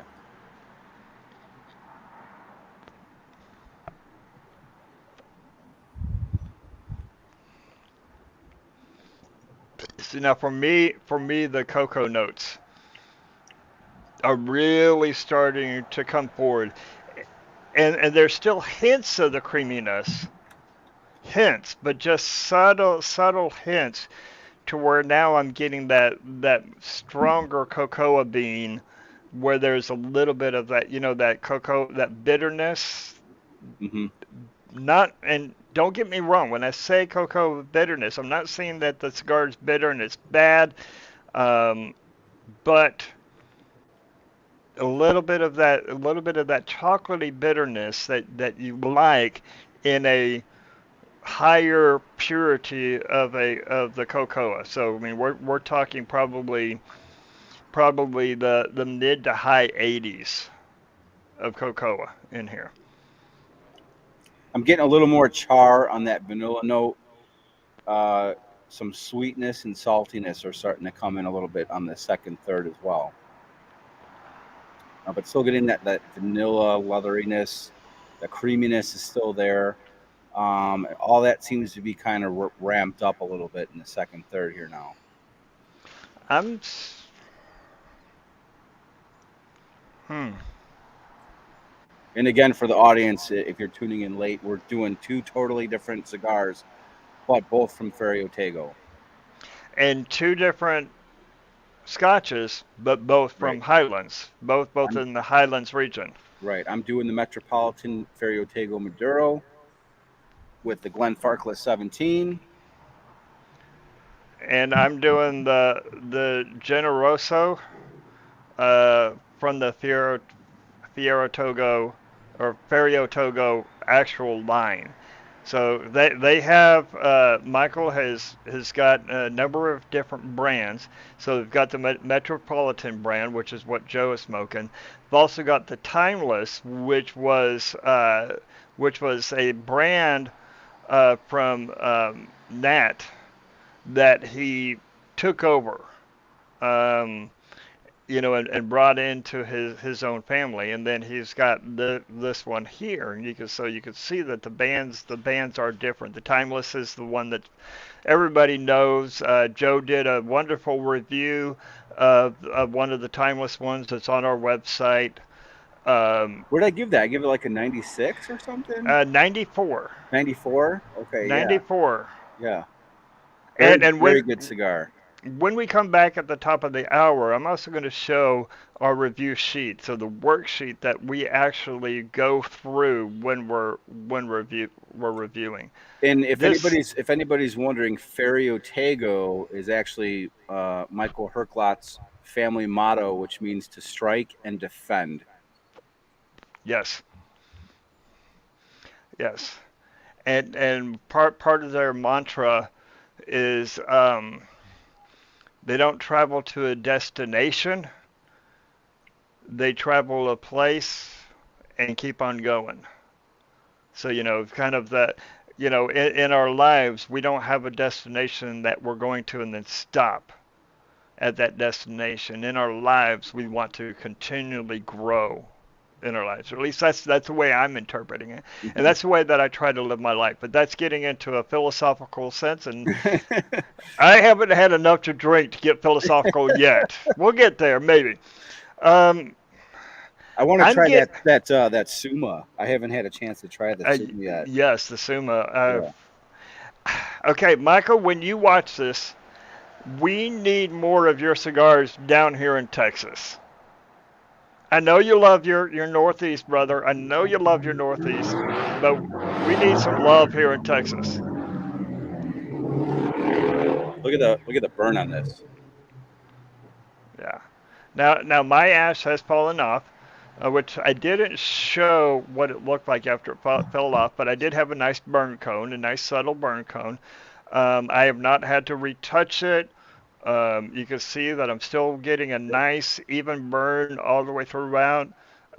So now for me the cocoa notes are really starting to come forward, and there's still hints of the creaminess, hints, but just subtle hints, to where now I'm getting that stronger cocoa bean, where there's a little bit of that, that cocoa, that bitterness, Hmm. not, and don't get me wrong, when I say cocoa bitterness, I'm not saying that the cigar is bitter and it's bad, um, but a little bit of that chocolatey bitterness that you like in a higher purity of the cocoa. So I mean, we're talking probably the mid to high 80s of cocoa in here. I'm getting a little more char on that vanilla note. Uh, some sweetness and saltiness are starting to come in a little bit on the second, third as well. But still getting that vanilla leatheriness. The creaminess is still there. All that seems to be kind of ramped up a little bit in the second, third here now. I'm hmm. And again, for the audience, if you're tuning in late, we're doing two totally different cigars, but both from Ferio Tego. And two different scotches, but both Right. from Highlands, both I'm, in the Highlands region. right. I'm doing the Metropolitan Ferio Tego Maduro with the Glenfarclas 17. And I'm doing the Generoso from the Ferio Tego or Ferio Tego actual line. So they have Michael has got a number of different brands. So they've got the Metropolitan brand, which is what Joe is smoking. They've also got the Timeless, which was a brand from Nat that he took over. Um, and brought into his own family, and then he's got this one here, and you could see that the bands are different. The Timeless is the one that everybody knows. Joe did a wonderful review of one of the Timeless ones that's on our website. What did I give that? I give it like a 96 or something? 94. 94? Okay, yeah. 94. Yeah. Very, And very good cigar. when we come back at the top of the hour, I'm also going to show our review sheet, so the worksheet that we actually go through we're reviewing. And This, if anybody's wondering, Ferio Tego is actually Michael Herklotz's family motto, which means to strike and defend. yes, yes, and part of their mantra is they don't travel to a destination, they travel a place and keep on going. So, kind of that, in our lives, we don't have a destination that we're going to and then stop at that destination. In our lives, we want to continually grow in our lives, or at least that's the way I'm interpreting it, and that's the way that I try to live my life. But that's getting into a philosophical sense, and I haven't had enough to drink to get philosophical yet. We'll get there, maybe. Um, I want to I'm try get that Suma. I haven't had a chance to try the Suma yet. yes, the Suma. Yeah. Okay, Michael, when you watch this, we need more of your cigars down here in Texas. I know you love your Northeast, brother. I know you love your Northeast, but we need some love here in Texas. Look at the burn on this. Yeah. Now my ash has fallen off, which I didn't show what it looked like after it fell off, but I did have a nice burn cone, a nice subtle burn cone. I have not had to retouch it. You can see that I'm still getting a nice even burn all the way throughout.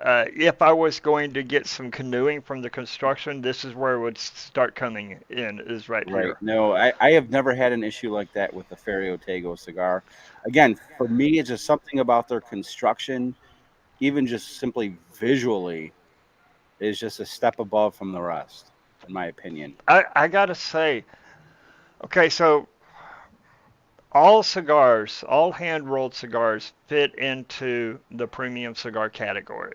If I was going to get some canoeing from the construction, this is where it would start coming in, is right Right. here. No, I have never had an issue like that with the Ferio Tego cigar. Again, for me, it's just something about their construction, even just simply visually, is just a step above from the rest, in my opinion. I gotta say, okay, so all hand rolled cigars fit into the premium cigar category.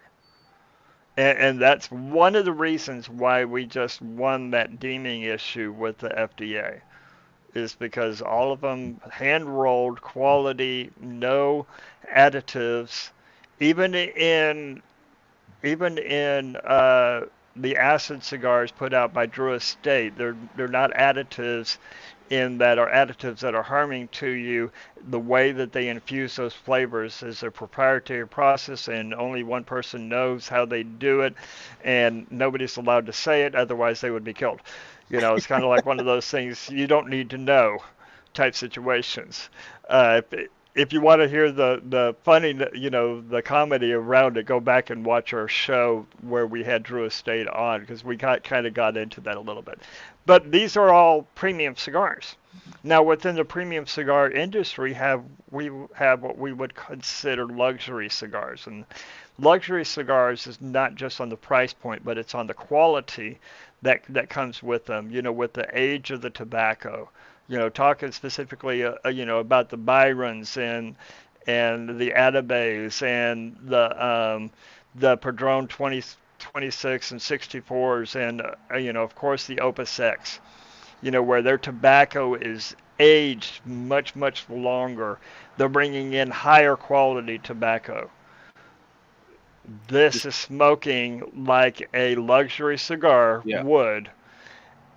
And that's one of the reasons why we just won that deeming issue with the FDA, is because all of them hand rolled, quality, no additives, even in even in the acid cigars put out by Drew Estate. They're not additives additives that are harming to you. The way that they infuse those flavors is a proprietary process, and only one person knows how they do it, and nobody's allowed to say it, otherwise they would be killed. It's kind of like one of those things you don't need to know type situations. If you want to hear the funny, the comedy around it, go back and watch our show where we had Drew Estate on, because we kind of got into that a little bit. But these are all premium cigars. Now, within the premium cigar industry, we have what we would consider luxury cigars, and luxury cigars is not just on the price point, but it's on the quality that comes with them. With the age of the tobacco. Talking specifically, about the Byrons and the Atabes and the Padron 26 and 64s and of course the Opus X. Where their tobacco is aged much longer. They're bringing in higher quality tobacco. This is smoking like a luxury cigar Yeah. would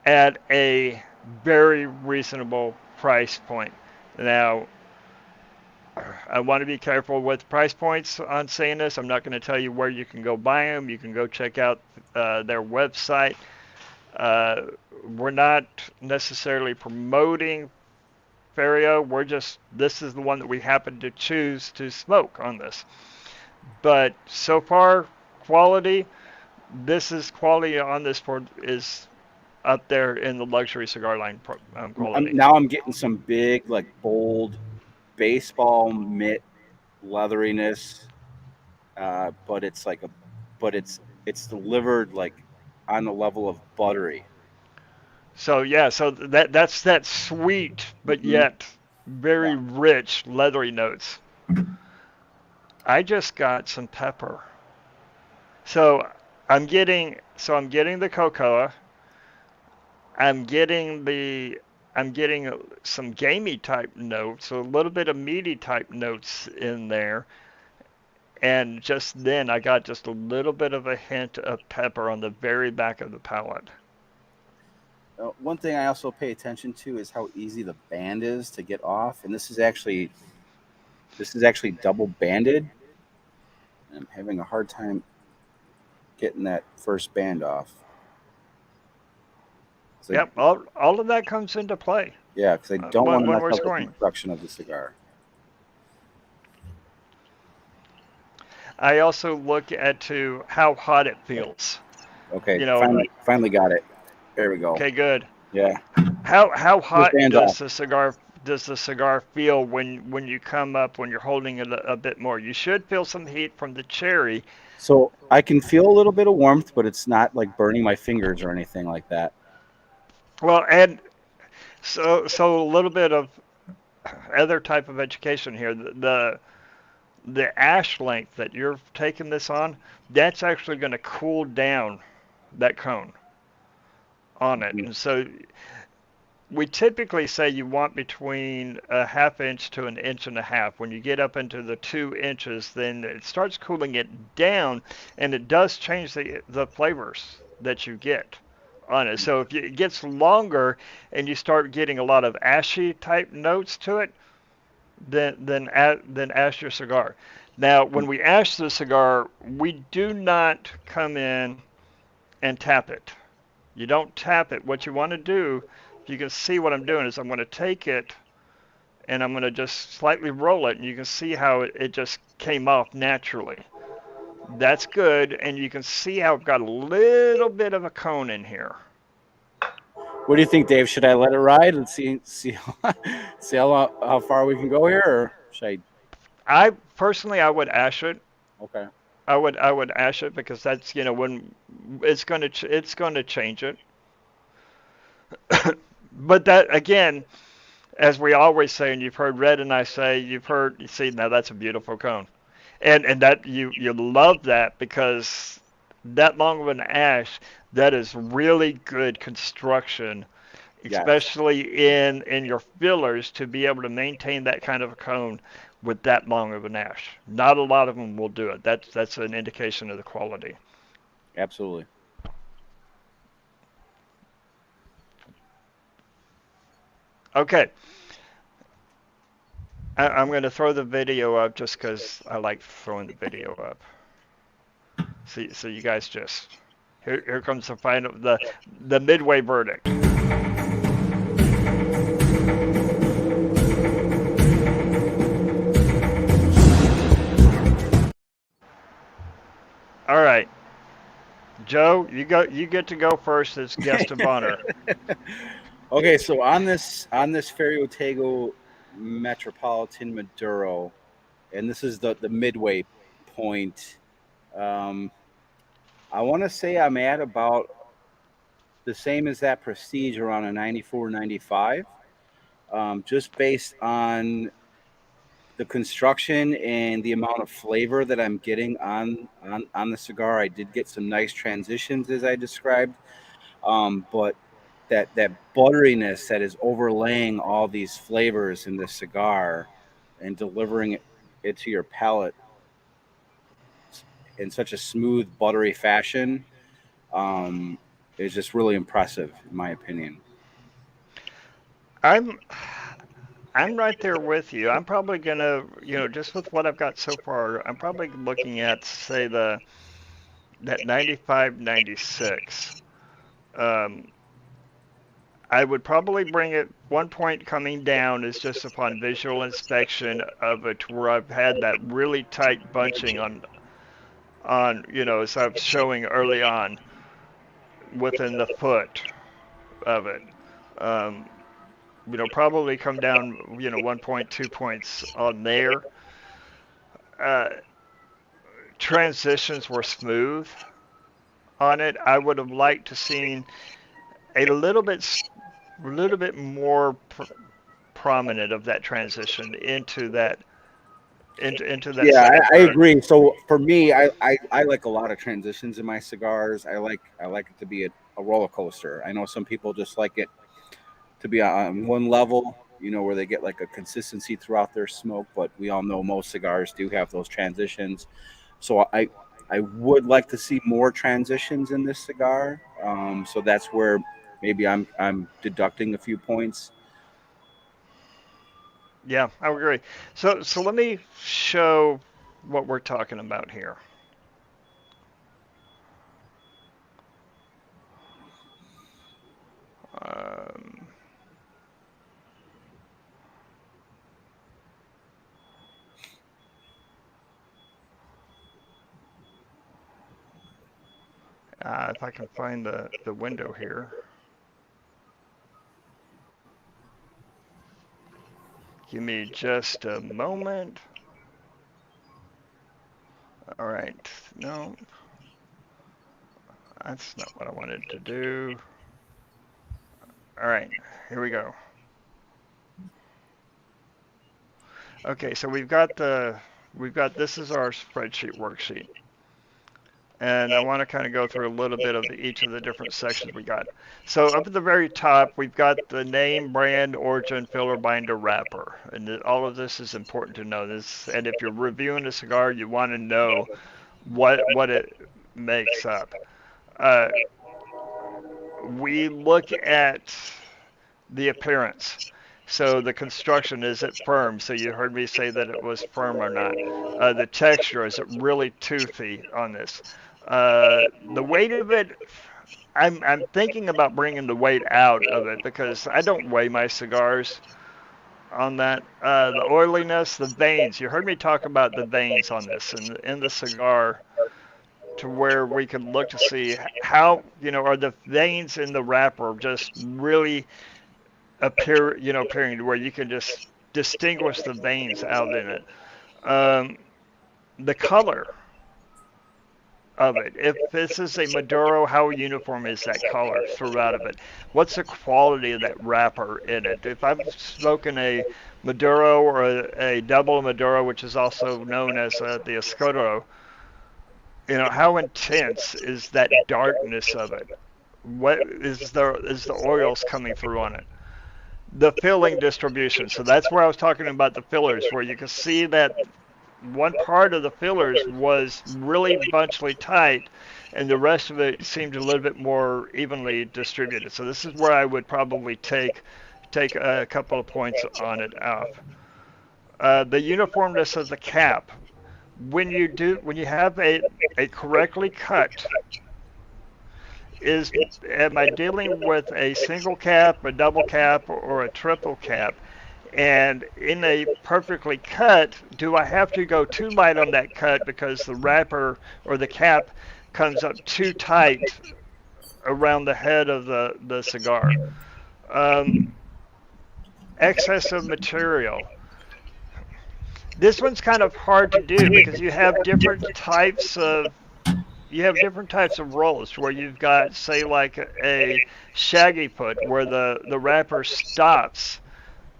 at a very reasonable price point. Now, I want to be careful with price points on saying this. I'm not going to tell you where you can go buy them. You can go check out their website. We're not necessarily promoting Ferio. This is the one that we happen to choose to smoke on this. But so far, quality, quality on this is up there in the luxury cigar line quality. Now I'm getting some big, like bold baseball mitt leatheriness, but it's delivered like on the level of buttery. So yeah, so that's that sweet but yet very rich leathery notes. I just got some pepper. So I'm getting the cocoa. I'm getting some gamey type notes, a little bit of meaty type notes in there. And just then I got just a little bit of a hint of pepper on the very back of the palate. One thing I also pay attention to is how easy the band is to get off, and this is actually double banded. And I'm having a hard time getting that first band off. Yep, all of that comes into play. Yeah, because I don't want to when mess we're up the scoring. construction of the cigar. I also look at how hot it feels. Okay, finally got it. There we go. Okay, good. Yeah. How hot does the cigar feel when you come up, when you're holding it a bit more? You should feel some heat from the cherry. So I can feel a little bit of warmth, but it's not like burning my fingers or anything like that. Well, and so a little bit of other type of education here. The ash length that you're taking this on, that's actually going to cool down that cone on it. And so we typically say you want between a ½ inch to an inch and a half. When you get up into the 2 inches, then it starts cooling it down, and it does change the flavors that you get on it. So if it gets longer and you start getting a lot of ashy type notes to it, then ash your cigar. Now, when we ash the cigar, we do not come in and tap it. You don't tap it. What you want to do, if you can see what I'm doing, is I'm going to take it and I'm going to just slightly roll it, and you can see how it just came off naturally. That's good, and you can see how I've got a little bit of a cone in here. What do you think, Dave? Should I let it ride and see how far we can go here, or should I personally would ash it. Okay. I would ash it, because that's when it's going to change it. But that, again, as we always say, and you've heard Red and I say, you see, now that's a beautiful cone, and that you love that, because that long of an ash, that is really good construction, especially in your fillers, to be able to maintain that kind of a cone with that long of an ash. Not a lot of them will do it. That's an indication of the quality. Absolutely. Okay, I'm going to throw the video up just because I like throwing the video up. So you guys just here comes the final the midway verdict. All right, Joe, you get to go first as guest of honor. Okay, so on this Ferio Tego Metropolitan Maduro, and this is the midway point. Um, I want to say I'm at about the same as that Prestige, around a 94, 95, just based on the construction and the amount of flavor that I'm getting on the cigar. I did get some nice transitions as I described, but that butteriness that is overlaying all these flavors in this cigar and delivering it to your palate in such a smooth, buttery fashion um, is just really impressive, in my opinion. I'm I'm right there with you. I'm probably gonna, just with what I've got so far, I'm probably looking at say that 95, 96. Um, I would probably bring it 1 point coming down is just upon visual inspection of it to where I've had that really tight bunching on as I was showing early on within the foot of it. Um, probably come down 1 point, 2 points on there. Uh, Transitions were smooth on it. I would have liked to seen a little bit more prominent of that transition into that Yeah, second I note. agree. So for me, I like a lot of transitions in my cigars. I like it to be a roller coaster. I know some people just like it to be on one level, where they get like a consistency throughout their smoke. But we all know most cigars do have those transitions. So I would like to see more transitions in this cigar. So that's where maybe I'm deducting a few points. Yeah, I agree. So let me show what we're talking about here. Um, if I can find the window here. Give me just a moment. All right. No, that's not what I wanted to do. All right. Here we go. Okay, so we've got this is our spreadsheet worksheet. And I want to kind of go through a little bit of each of the different sections we got. So up at the very top, we've got the name, brand, origin, filler, binder, wrapper, and all of this is important to know. This, and if you're reviewing a cigar, you want to know what it makes up. Uh, we look at the appearance. So the construction, is it firm? So you heard me say that it was firm or not. The texture, is it really toothy on this? The weight of it, I'm thinking about bringing the weight out of it because I don't weigh my cigars on that. The oiliness, the veins. You heard me talk about the veins on this in the cigar to where we can look to see how, are the veins in the wrapper just really appearing to where you can just distinguish the veins out in it. Um, the color of it. If this is a Maduro, how uniform is that color throughout of it? What's the quality of that wrapper in it? If I'm smoking a Maduro or a double Maduro, which is also known as the Escudo, how intense is that darkness of it? What is the oils coming through on it? The filling distribution. So that's where I was talking about the fillers, where you can see that one part of the fillers was really bunchly tight, and the rest of it seemed a little bit more evenly distributed. So this is where I would probably take take a couple of points on it off. The uniformness of the cap. When you have a correctly cut, am I dealing with a single cap, a double cap, or a triple cap? And in a perfectly cut, do I have to go too light on that cut because the wrapper or the cap comes up too tight around the head of the cigar? Excess of material. This one's kind of hard to do because you have different types of rolls where you've got, say, like a shaggy put where the wrapper stops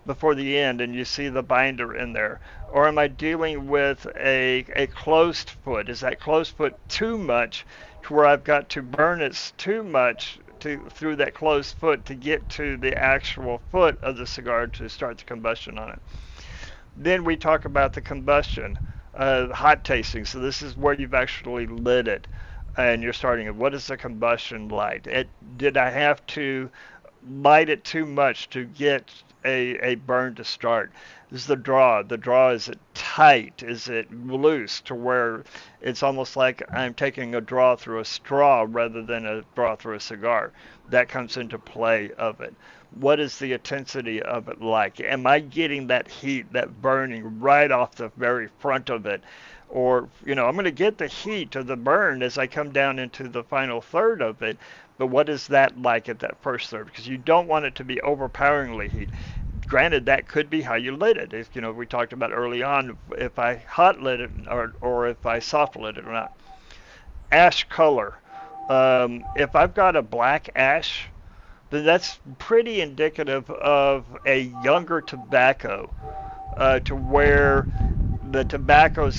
before the end and you see the binder in there. Or am I dealing with a closed foot? Is that closed foot too much to where I've got to burn it too much through that closed foot to get to the actual foot of the cigar to start the combustion on it? Then we talk about the combustion, hot tasting. So this is where you've actually lit it and you're starting it. What is the combustion like? Did I have to light it too much to get a burn to start? Is the draw? The draw, is it tight? Is it loose to where it's almost like I'm taking a draw through a straw rather than a draw through a cigar? That comes into play of it. What is the intensity of it like? Am I getting that heat, that burning right off the very front of it? Or, I'm going to get the heat of the burn as I come down into the final third of it, but what is that like at that first third? Because you don't want it to be overpoweringly heat. Granted, that could be how you lit it. We talked about early on if I hot lit it or if I soft lit it or not. Ash color. If I've got a black ash, then that's pretty indicative of a younger tobacco, to where the tobacco's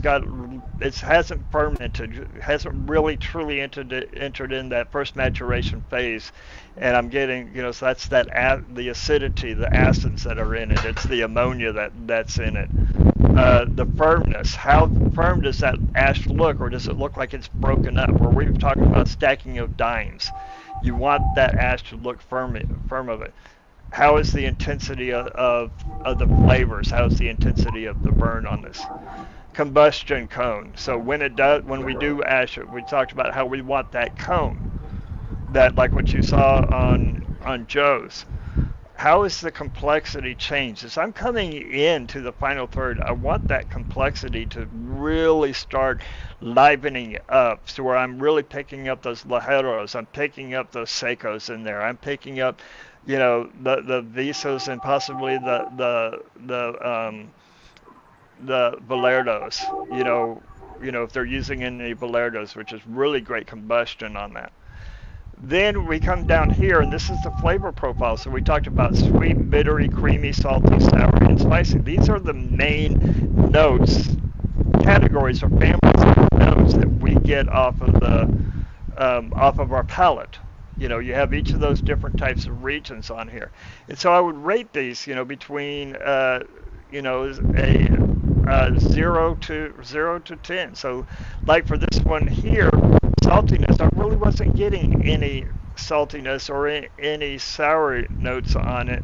hasn't fermented, hasn't really truly entered in that first maturation phase, and I'm getting, so that's the acidity, the acids that are in it. It's the ammonia that's in it. The firmness, how firm does that ash look, or does it look like it's broken up? Or we've talked about stacking of dimes. You want that ash to look firm of it. How is the intensity of the flavors? How is the intensity of the burn on this? Combustion cone. So when we do ash it, we talked about how we want that cone, that like what you saw on Joe's. How is the complexity changed? As I'm coming into the final third, I want that complexity to really start livening up, so where I'm really picking up those ligeros, I'm picking up those secos in there, I'm picking up, the visos and possibly the Valerdos, if they're using any Valerdos, which is really great combustion on that. Then we come down here, and this is the flavor profile. So we talked about sweet, bittery, creamy, salty, sour, and spicy. These are the main notes, categories or families of notes that we get off of our palate. You have each of those different types of regions on here, and so I would rate these, between a 0 to 10. So, like for this one here, saltiness, I really wasn't getting any saltiness or any sour notes on it.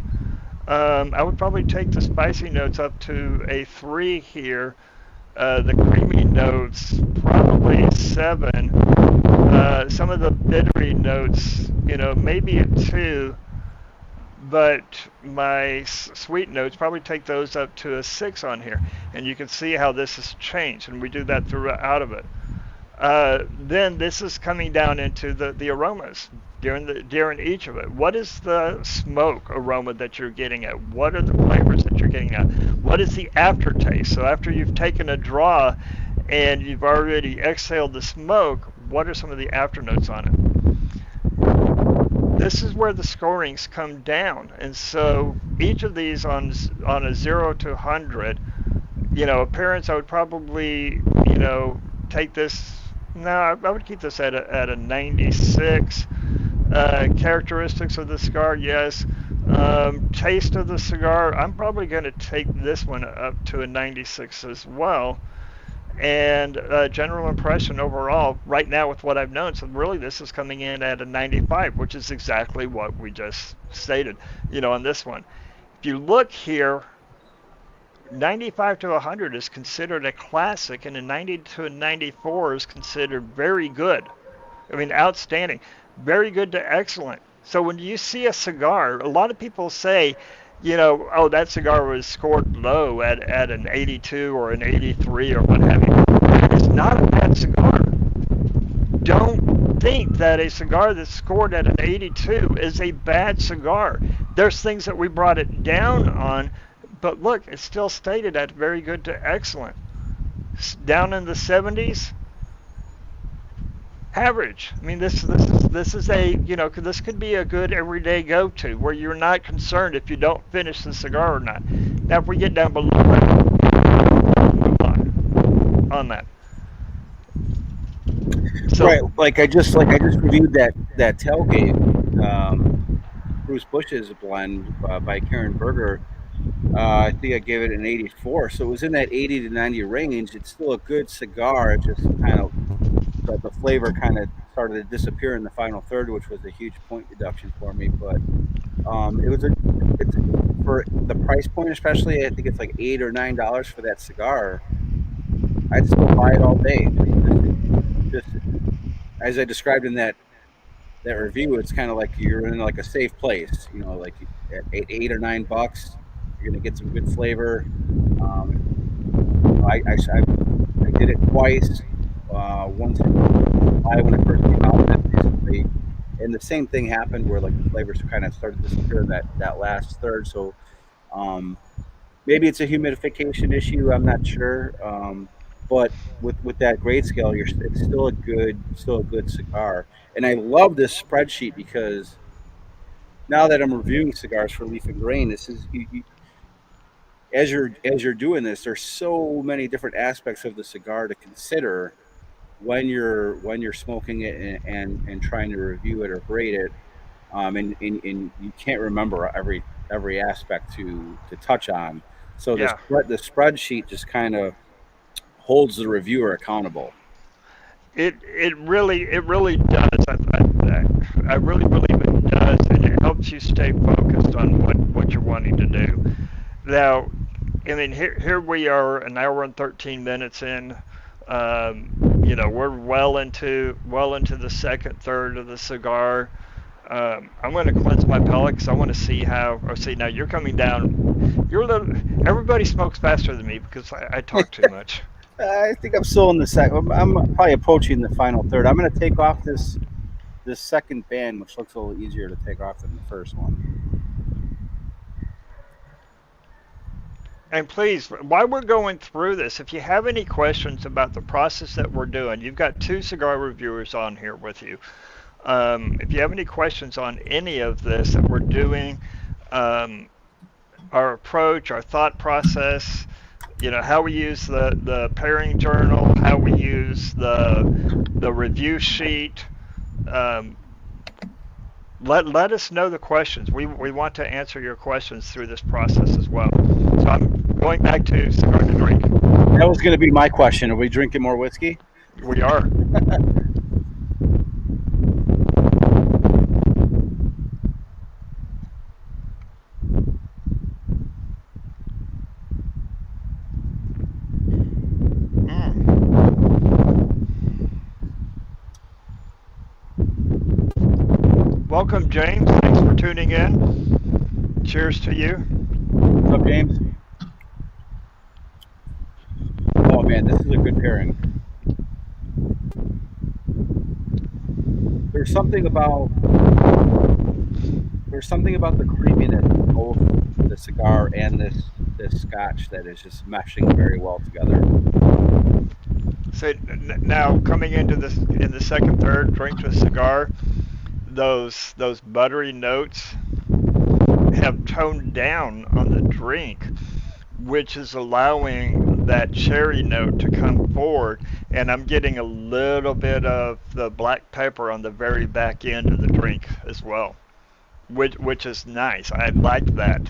I would probably take the spicy notes up to a 3 here. The creamy notes, probably 7. Some of the bittery notes, maybe a 2. But my sweet notes, probably take those up to a 6 on here. And you can see how this has changed, and we do that throughout of it. Then this is coming down into the aromas during each of it. What is the smoke aroma that you're getting at? What are the flavors that you're getting at? What is the aftertaste? So after you've taken a draw and you've already exhaled the smoke, what are some of the afternotes on it? This is where the scorings come down. And so each of these on a 0 to 100, appearance, I would probably, take this. No, I would keep this at a 96. Characteristics of the cigar, yes. Taste of the cigar, I'm probably going to take this one up to a 96 as well. And general impression overall, right now with what I've known, so really this is coming in at a 95, which is exactly what we just stated, on this one. If you look here, 95 to 100 is considered a classic, and a 90 to a 94 is considered very good. I mean, outstanding. Very good to excellent. So when you see a cigar, a lot of people say, oh, that cigar was scored low at an 82 or an 83 or what have you. It's not a bad cigar. Don't think that a cigar that's scored at an 82 is a bad cigar. There's things that we brought it down on, but look, it's still stated at very good to excellent. Down in the 70s, average. I mean, this is a this could be a good everyday go-to where you're not concerned if you don't finish the cigar or not. Now, if we get down below that, move on that. So, Right, like I just reviewed that tailgate, Bruce Bush's blend by Karen Berger. I think I gave it an 84, so it was in that 80 to 90 range. It's still a good cigar. It just kind of the flavor kind of started to disappear in the final third, which was a huge point deduction for me. But it's for the price point, especially. I think it's like $8 or $9 for that cigar. I'd still buy it all day. Just as I described in that review, it's kind of like you're in like a safe place. Like at $8 or $9, you're gonna get some good flavor. I did it twice. Once in July when it first came out, and the same thing happened where like the flavors kind of started to disappear that last third. So maybe it's a humidification issue. I'm not sure. But with that grade scale, it's still a good cigar. And I love this spreadsheet because now that I'm reviewing cigars for Leaf and Grain, this is as you're doing this, there's so many different aspects of the cigar to consider when you're smoking it and trying to review it or grade it. And you can't remember every aspect to touch on. So yeah. the spreadsheet just kind of holds the reviewer accountable. It really does. I really believe it does, and it helps you stay focused on what you're wanting to do. Now, I mean, here we are, an hour and 13 minutes in. We're well into the second third of the cigar. I'm going to cleanse my palate because I want to see how. Or see, now you're coming down. You're a little. Everybody smokes faster than me because I talk too much. I think I'm still in the second. I'm probably approaching the final third. I'm going to take off this second band, which looks a little easier to take off than the first one. And please, while we're going through this, if you have any questions about the process that we're doing, you've got two cigar reviewers on here with you. If you have any questions on any of this that we're doing, our approach, our thought process, how we use the pairing journal, how we use the review sheet, let us know the questions. We want to answer your questions through this process as well. So I'm going back to cigar to drink. That was going to be my question. Are we drinking more whiskey? We are. Welcome, James. Thanks for tuning in. Cheers to you. What's up, James? Oh man, this is a good pairing. There's something about the creaminess of both the cigar and this scotch that is just meshing very well together. So now coming into this in the second third, drink the cigar. Those buttery notes have toned down on the drink, which is allowing that cherry note to come forward, and I'm getting a little bit of the black pepper on the very back end of the drink as well, which is nice. I like that.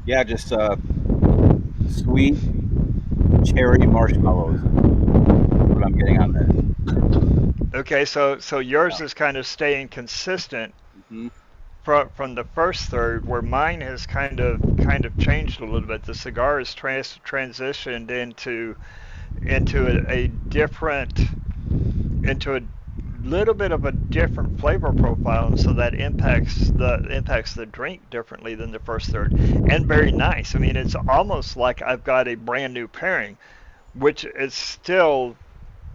Yeah, just sweet, cherry marshmallows. What I'm getting on this. Okay, so yours is kind of staying consistent Hmm. from the first third, where mine has kind of changed a little bit. The cigar has transitioned into a different into a little bit of a different flavor profile, and so that impacts the drink differently than the first third, and very nice. I mean, it's almost like I've got a brand new pairing, which is still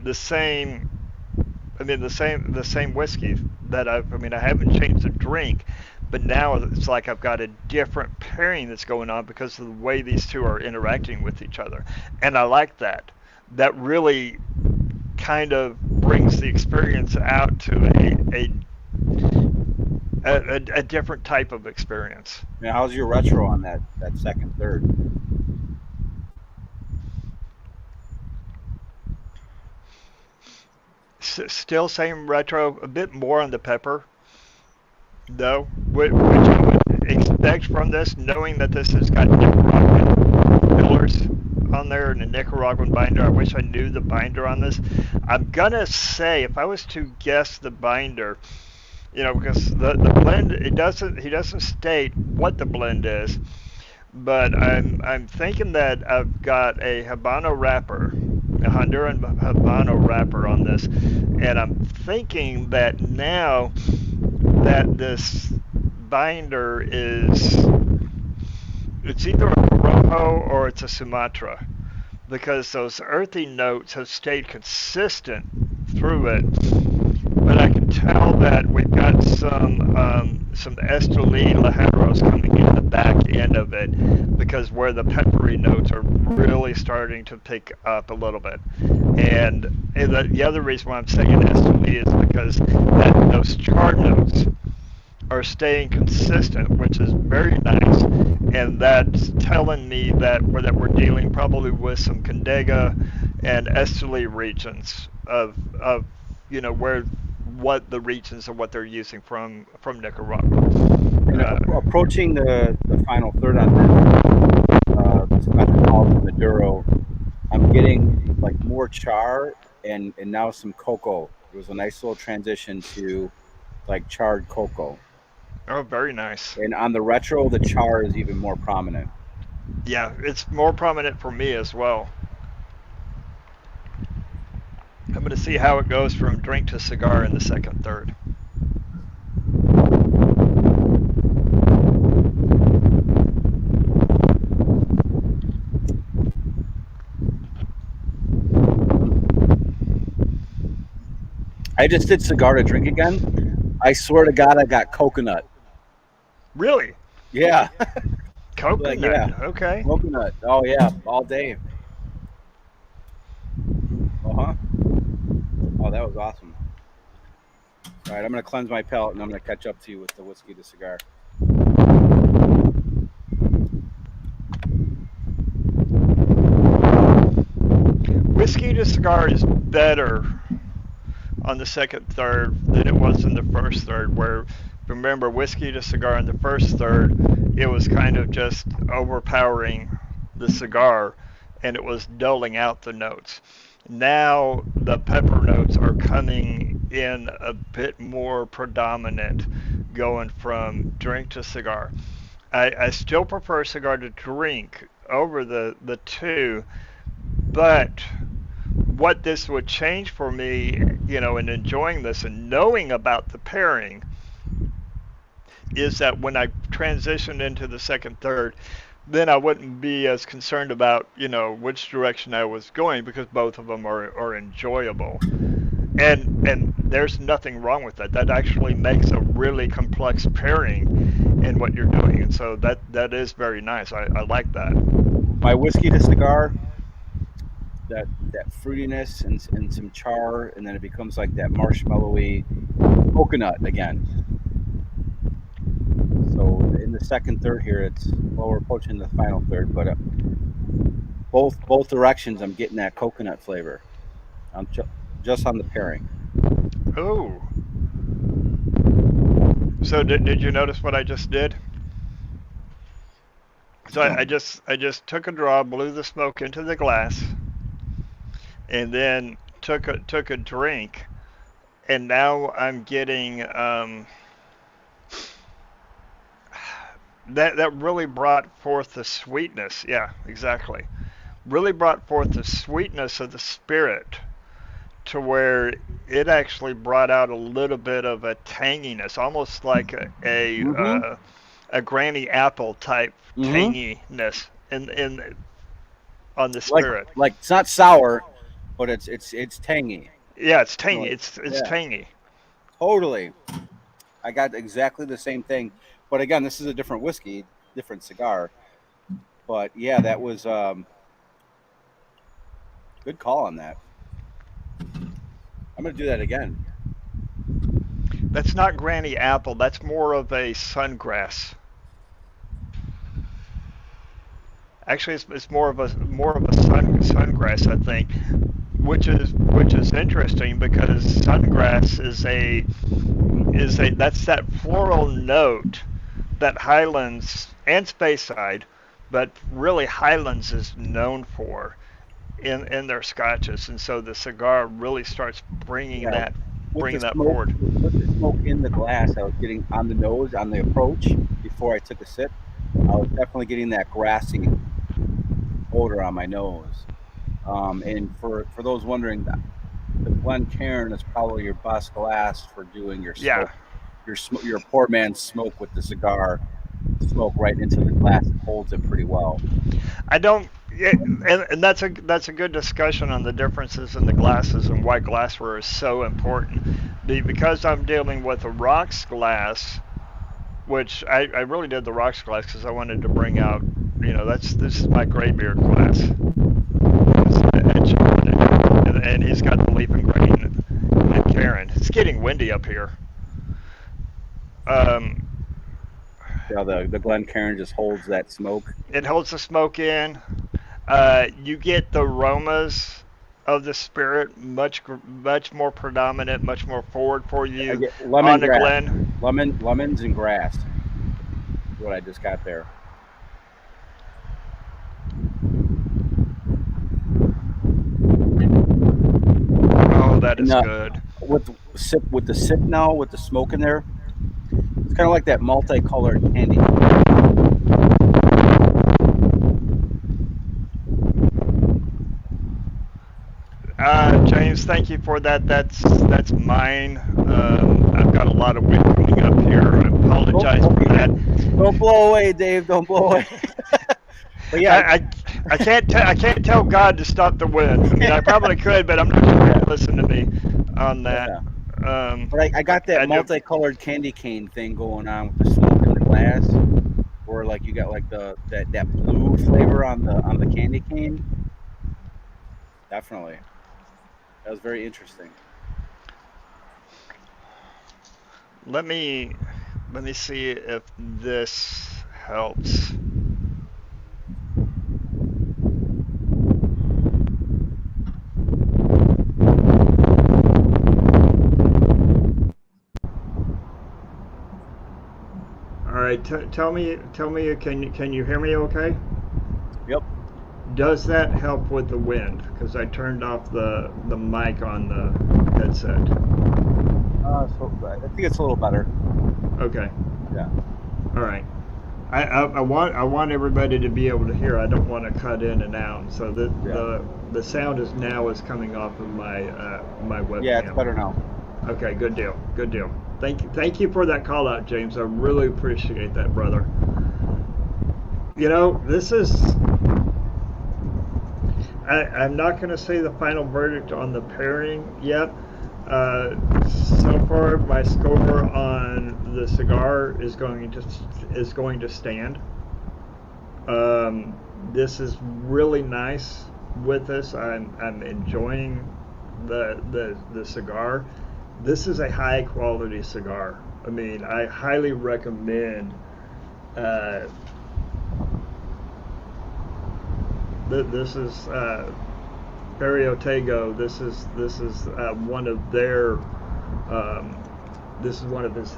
the same. I mean, the same whiskey that I mean, I haven't changed the drink, but now it's like I've got a different pairing that's going on because of the way these two are interacting with each other, and I like that. That really kind of brings the experience out to a different type of experience. Now, how's your retro on that second third? Still same retro, a bit more on the pepper, though, which I would expect from this, knowing that this has got Nicaraguan pillars on there and a Nicaraguan binder. I wish I knew the binder on this. I'm gonna say, if I was to guess the binder, because the blend, he doesn't state what the blend is, but I'm thinking that I've got a Habano wrapper, a Honduran Habano wrapper on this, and I'm thinking that now that this binder it's either a Corojo or it's a Sumatra, because those earthy notes have stayed consistent through it. But I can tell that we've got some Esteli Ligeros coming in the back end of it, because where the peppery notes are really starting to pick up a little bit. And the other reason why I'm saying Esteli is because those char notes are staying consistent, which is very nice, and that's telling me that we're dealing probably with some Condega and Esteli regions of where what the regions of what they're using from Nicaragua. And approaching the final third on this Metropolitan Maduro, I'm getting like more char and now some cocoa. It was a nice little transition to like charred cocoa. Oh, very nice. And on the retro, the char is even more prominent. Yeah, it's more prominent for me as well. I'm going to see how it goes from drink to cigar in the second third. I just did cigar to drink again. I swear to God, I got coconut. Really? Yeah. Coconut. Yeah. Okay. Coconut. Oh yeah, all day. Uh-huh. Oh, that was awesome. All right, I'm gonna cleanse my palate and I'm gonna catch up to you with the whiskey to cigar. Whiskey to cigar is better on the second third than it was in the first third, where, remember, whiskey to cigar in the first third, it was kind of just overpowering the cigar and it was dulling out the notes. Now the pepper notes are coming in a bit more predominant, going from drink to cigar. I still prefer cigar to drink over the two, but what this would change for me, in enjoying this and knowing about the pairing, is that when I transitioned into the second third, then I wouldn't be as concerned about, which direction I was going, because both of them are enjoyable. And there's nothing wrong with that. That actually makes a really complex pairing in what you're doing. And so that is very nice. I like that. My whiskey to cigar, that fruitiness and some char, and then it becomes like that marshmallowy coconut again. So in the second third here, we're approaching the final third, but both directions, I'm getting that coconut flavor. I'm just on the pairing. Oh. So did you notice what I just did? So I just took a draw, blew the smoke into the glass, and then took a drink, and now I'm getting that really brought forth the sweetness. Yeah, exactly. Really brought forth the sweetness of the spirit to where it actually brought out a little bit of a tanginess, almost like Mm-hmm. a granny apple type Mm-hmm. tanginess in on the Like spirit. like it's not sour, but it's tangy. Yeah, it's tangy. Like, It's yeah, tangy. totally. I got exactly the same thing. But again, this is a different whiskey, different cigar. But yeah, that was good call on that. I'm gonna do that again. That's not granny apple. That's more of a sungrass. Actually, it's more of a sungrass, I think, which is interesting because sungrass is a that's that floral note that Highlands and Speyside, but really Highlands is known for in their scotches, and so the cigar really starts Yeah, bringing that forward. with the smoke in the glass, I was getting on the nose on the approach before I took a sip. I was definitely getting that grassy odor on my nose. And for those wondering, the Glencairn is probably your best glass for doing your Yeah, smoke, your poor man's smoke with the cigar. Smoke right into the glass. It holds it pretty well. I don't. And that's a good discussion on the differences in the glasses and why glassware is so important. Because I'm dealing with a rocks glass, which I really did the rocks glass because I wanted to bring out, this is my Greybeard glass. And he's got the leaf and grain and Karen. It's getting windy up here. Um, Yeah, the Glencairn just holds that smoke. it holds the smoke in. You get the aromas of the spirit much more predominant, much more forward for I you get on the Glen. lemons and grass. Is what I just got there. Oh, that And is good. with the sip now with the smoke in there, it's kind of like that multicolored candy. James, thank you for that. That's mine. I've got a lot of wind coming up here. I apologize for that. Don't blow away, Dave. Don't blow away. But yeah, I, I, I can't tell God to stop the wind. I mean, I probably could, but I'm not sure He'd listen to me on that. yeah. Um, But I got that I do. multicolored candy cane thing going on with the smoke in the glass, where like you got like that blue flavor on the candy cane. Definitely, that was very interesting. Let me let me see if this helps. All right, tell me, can you hear me? Okay. Yep. Does that help with the wind? Because I turned off the mic on the headset. So I think it's a little better. Okay. Yeah. All right. I want everybody to be able to hear. I don't want to cut in and out. So Yeah. the sound is coming off of my Yeah, it's webcam. better now. Okay, good deal. Good deal. Thank you for that call out, James. I really appreciate that, brother. This is I'm not going to say the final verdict on the pairing yet. So far, my score on the cigar is going to stand. This is really nice with this. I'm enjoying the cigar. This is a high quality cigar. I mean, I highly recommend. Uh, this is Ferio Tego. This is one of their. This is one of his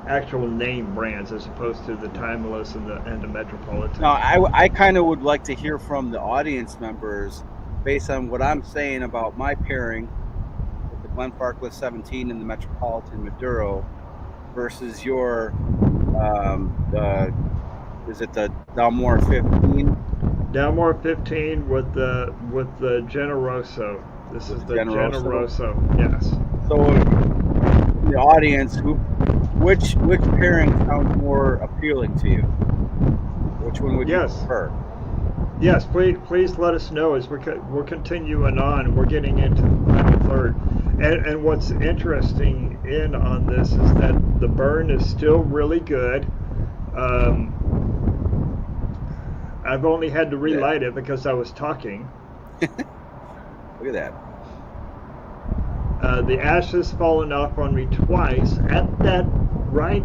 actual name brands as opposed to the Timeless and the Metropolitan. Now, I kind of would like to hear from the audience members based on what I'm saying about my pairing with the Glenfarclas 17 and the Metropolitan Maduro versus your, is it the Dalmore 15? Dalmore 15 with the Generoso. This is the Generoso. Yes. So the audience, which pairing sounds more appealing to you? Which one would you prefer? Yes, please let us know as we're continuing on. We're getting into the final third. And what's interesting on this is that the burn is still really good. I've only had to relight it because I was talking. Look at that. The ash has fallen off on me twice. At that right,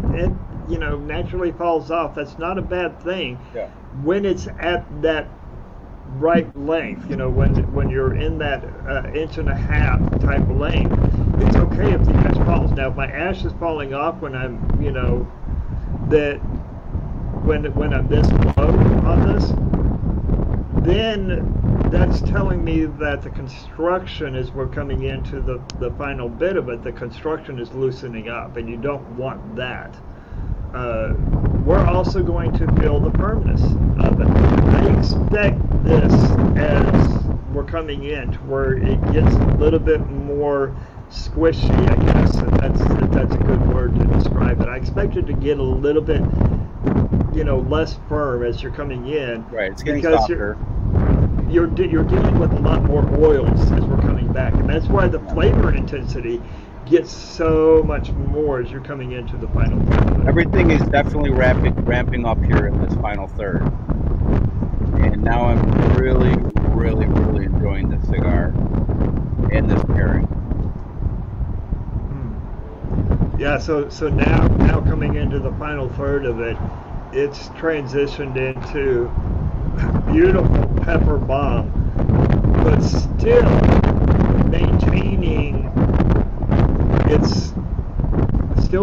naturally falls off. That's not a bad thing. Yeah. When it's at that right length, when you're in that 1.5 inch type of length, it's okay if the ash falls. Now, if my ash is falling off when I'm, when I'm this low on this, then that's telling me that the construction, as we're coming into the final bit of it, the construction is loosening up, and you don't want that. We're also going to feel the firmness of it. I expect this as we're coming in to where it gets a little bit more squishy, I guess. If that's a good word to describe it. I expect it to get a little bit, less firm as you're coming in. Right, it's getting softer. You're dealing with a lot more oils as we're coming back, and that's why the flavor intensity gets so much more as you're coming into the final third. Everything is definitely ramping up here in this final third, and now I'm really, really, really enjoying this cigar and this pairing. Yeah, so now coming into the final third of it, it's transitioned into beautiful pepper bomb, but still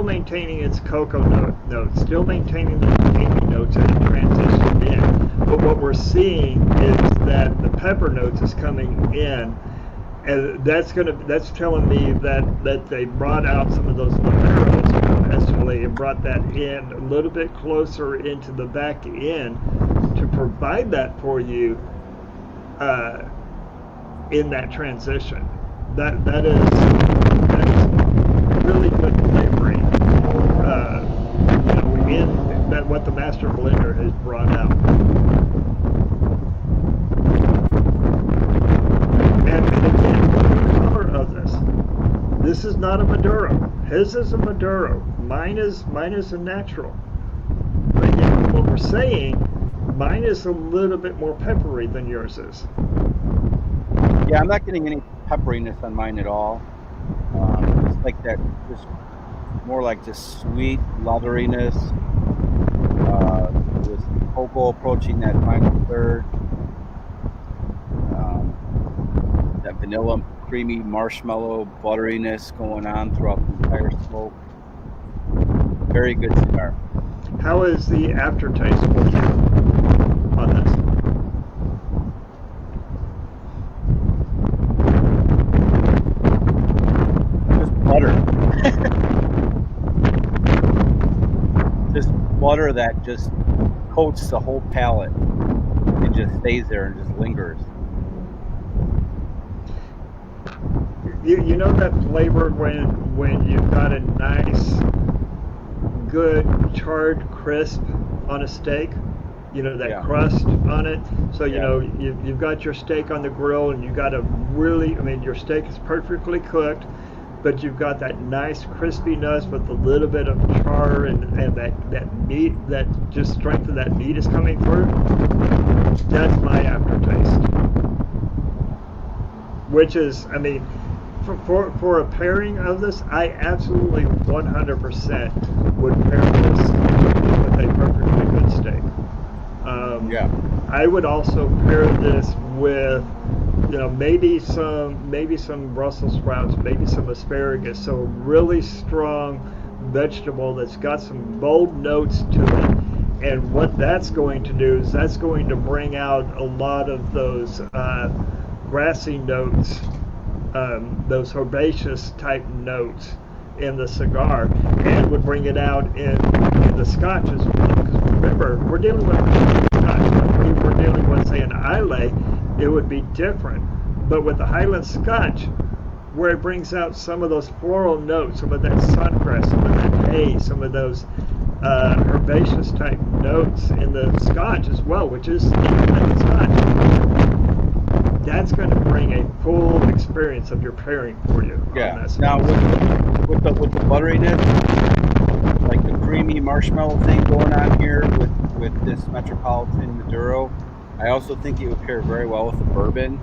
maintaining its cocoa notes, still maintaining the piney notes as it transitioned in. But what we're seeing is that the pepper notes is coming in, and that's telling me that they brought out some of those limeros domestically and brought that in a little bit closer into the back end to provide that for you in that transition. That is really good flavoring. In that what the master blender has brought out. And again, the color of this is not a Maduro. His is a Maduro. Mine is a natural. But yet, what we're saying, mine is a little bit more peppery than yours is. Yeah, I'm not getting any pepperiness on mine at all. It's like that, just more like just sweet leatheriness. With cocoa approaching that final third. That vanilla, creamy, marshmallow butteriness going on throughout the entire smoke. Very good cigar. How is the aftertaste for you on this? Just butter. Just butter that just coats the whole palate and just stays there and just lingers. You know that flavor when you've got a nice, good charred crisp on a steak? That crust on it. So you've got your steak on the grill, and you got your steak is perfectly cooked, but you've got that nice crispiness with a little bit of char and that meat, that just strength of that meat is coming through. That's my aftertaste. Which is, for a pairing of this, I absolutely 100% would pair this with a perfectly good steak. I would also pair this with, maybe some Brussels sprouts, maybe some asparagus. So a really strong vegetable that's got some bold notes to it. And what that's going to do is that's going to bring out a lot of those grassy notes, those herbaceous type notes in the cigar, and would bring it out in the Scotch as well. Because remember, we're dealing with Scotch. If we're dealing with, say, an Islay, it would be different. But with the Highlands Scotch, where it brings out some of those floral notes, some of that sungrass, some of that hay, some of those herbaceous type notes in the Scotch as well, which is independent Scotch. That's going to bring a full experience of your pairing for you. Yeah. Now with the butteriness, like the creamy marshmallow thing going on here with this Metropolitan Maduro, I also think it would pair very well with the bourbon.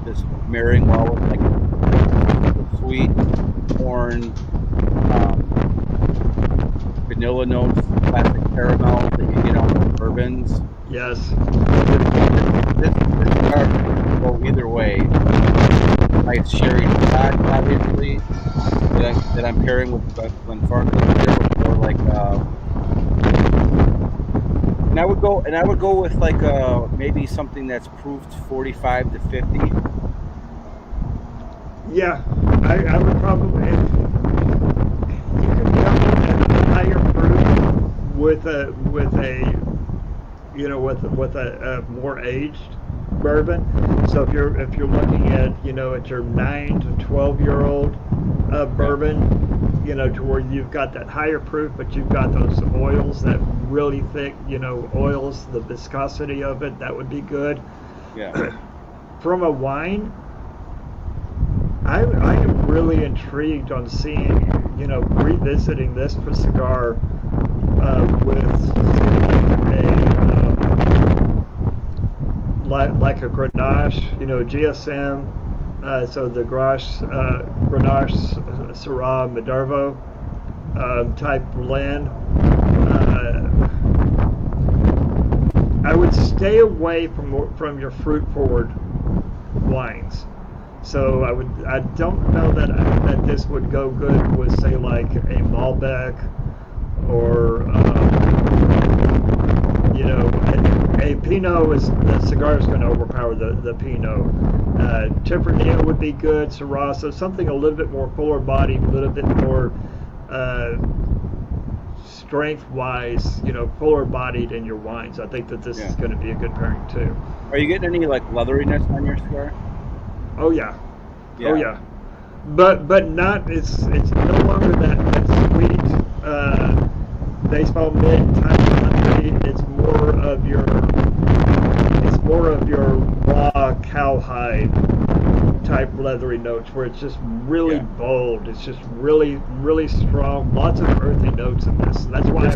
Just marrying well with like the sweet corn, vanilla notes, classic caramel that you get on the bourbons. Yes. This cigar can go either way. Nice sherry scotch, obviously, that I'm pairing with Glenfarclas here, or like, and I would go with like maybe something that's proofed 45 to 50. Yeah, I would probably. You could go at a higher proof with a more aged bourbon. So if you're looking at at your 9 to 12-year-old bourbon, to where you've got that higher proof, but you've got those oils, that really thick oils, the viscosity of it, that would be good. Yeah. From a wine, I am really intrigued on seeing, revisiting this for cigar with like a Grenache, GSM, so the Grenache Syrah Maduro type blend. I would stay away from your fruit forward wines. So I don't know that this would go good with, say, like a Malbec or a Pinot. The cigar is going to overpower the Pinot. Tempranillo would be good. Syrah, so something a little bit more fuller bodied, a little bit more strength-wise, fuller bodied in your wines. I think that this is going to be a good pairing too. Are you getting any like leatheriness on your cigar? Oh yeah. Oh yeah, but not. It's no longer that sweet baseball mint type country. It's more of your raw cowhide type leathery notes, where it's just really bold. It's just really strong. Lots of earthy notes in this. And that's why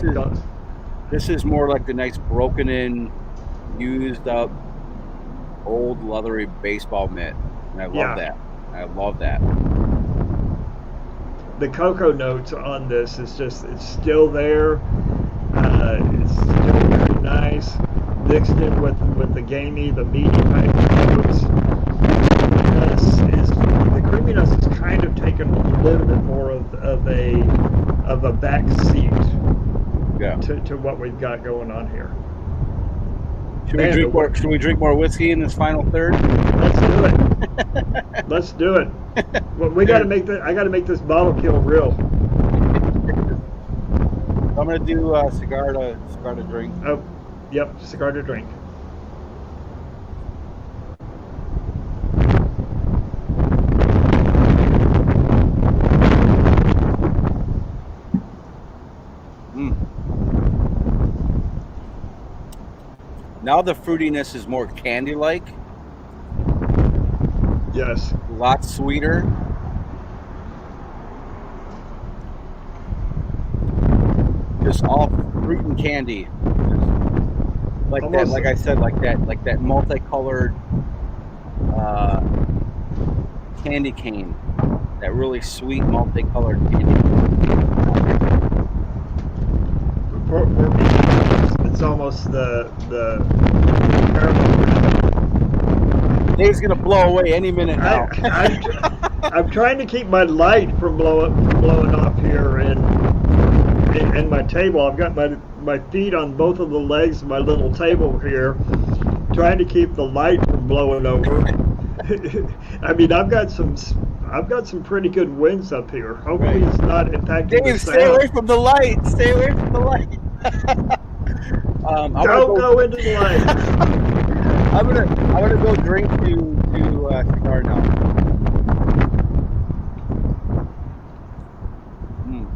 this is more like the nice broken in, used up, old leathery baseball mint, and I love that. I love that. The cocoa notes on this it's still there. It's still very nice, mixed in with the gamey, the meaty type notes. The creaminess is kind of taken a little bit more of a back seat to what we've got going on here. Should we drink more whiskey in this final third? Let's do it. Let's do it. Well, we got to make that. I got to make this bottle kill real. I'm gonna do cigar to drink. Oh, yep, cigar to drink. Now the fruitiness is more candy-like. Yes. A lot sweeter. Just all fruit and candy. Like almost, that, like I said, like that multicolored candy cane. That really sweet multicolored candy. For me, it's almost the caramel. Dave's gonna blow away any minute now. I'm trying to keep my light from blowing off here in my table. I've got my feet on both of the legs of my little table here, trying to keep the light from blowing over. I mean, I've got some pretty good winds up here. Hopefully, Right. it's not impacting the Dave, stay away sound. from the light. Stay away from the light. I'm gonna Don't go. go into the light. I'm gonna go drink to cigar now. Mm.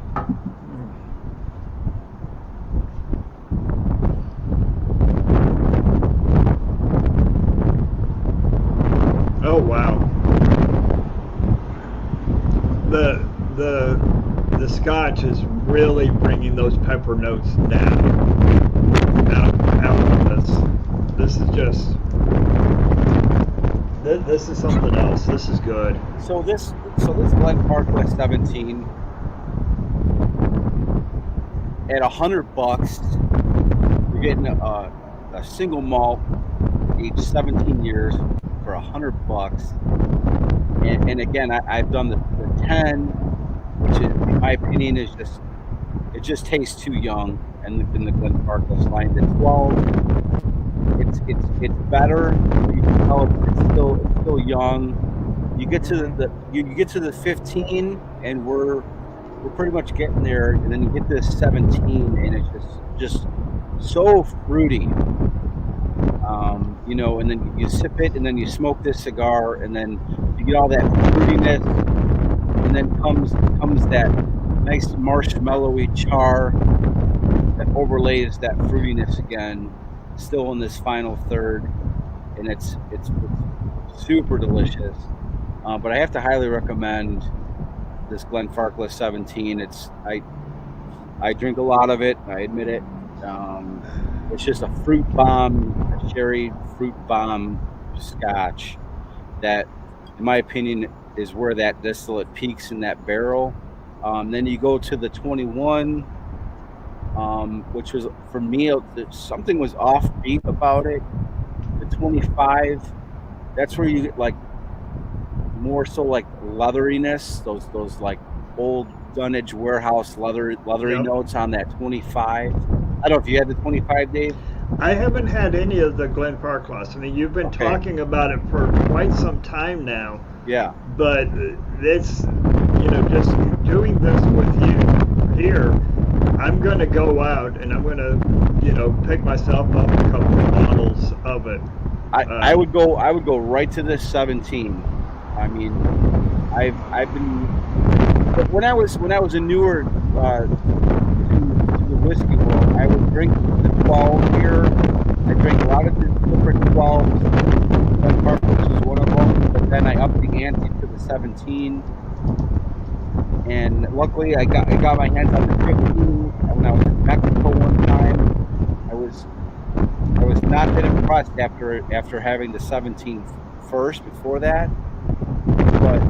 Oh wow. The the Scotch is really bringing those pepper notes down out of this. This is just this is something else. This is good. So this Glen Parkway 17 at $100, you're getting a single malt, aged 17 years for $100. And again, I've done the 10, which is, in my opinion, is just tastes too young. And the Glen Parkway line, the 12, it's better. You can tell it's still young. You get to the 15, and we're pretty much getting there. And then you get to 17, and it's just so fruity. And then you sip it, and then you smoke this cigar, and then you get all that fruitiness, and then comes that nice marshmallowy char that overlays that fruitiness again, still in this final third, and it's super delicious. But I have to highly recommend this Glenfarclas 17. I drink a lot of it. I admit it. It's just a fruit bomb, a cherry fruit bomb Scotch that, in my opinion, is where that distillate peaks in that barrel. Then you go to the 21, which was, for me, something was offbeat about it. The 25, that's where you get like more so like leatheriness, those like old Dunnage warehouse leathery Yep. notes on that 25. I don't know if you had the 25, Dave. I haven't had any of the Glenfarclas. I mean, you've been Okay. talking about it for quite some time now. Yeah. But it's, just doing this with you here, I'm going to go out and I'm going to, pick myself up a couple of bottles of it. I would go right to this 17. I mean, I've been, when I was a newer to the whiskey world, I would drink the 12 here. I drank a lot of the different 12s. Glenfarclas was one of them, but then I upped the ante to the 17. And luckily, I got my hands on the 15 when I was in Mexico one time. I was not that impressed after having the 17 first before that, but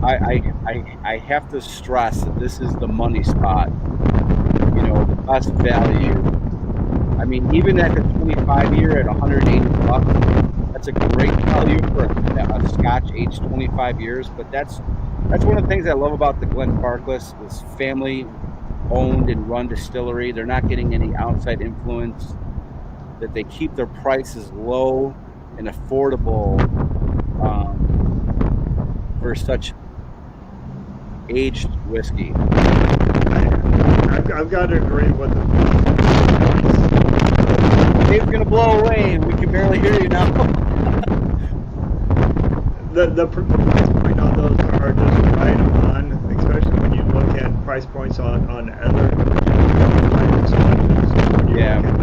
I have to stress that this is the money spot. The best value. I mean, even at the 25 year at $180, that's a great value for a Scotch aged 25 years. But that's one of the things I love about the Glenfarclas, this family owned and run distillery. They're not getting any outside influence, that they keep their prices low and affordable for such aged whiskey. I've got to agree with the Dave's gonna blow away, and we can barely hear you now. the price point on those are just right on, especially when you look at price points on other scotches. When you Yeah. look at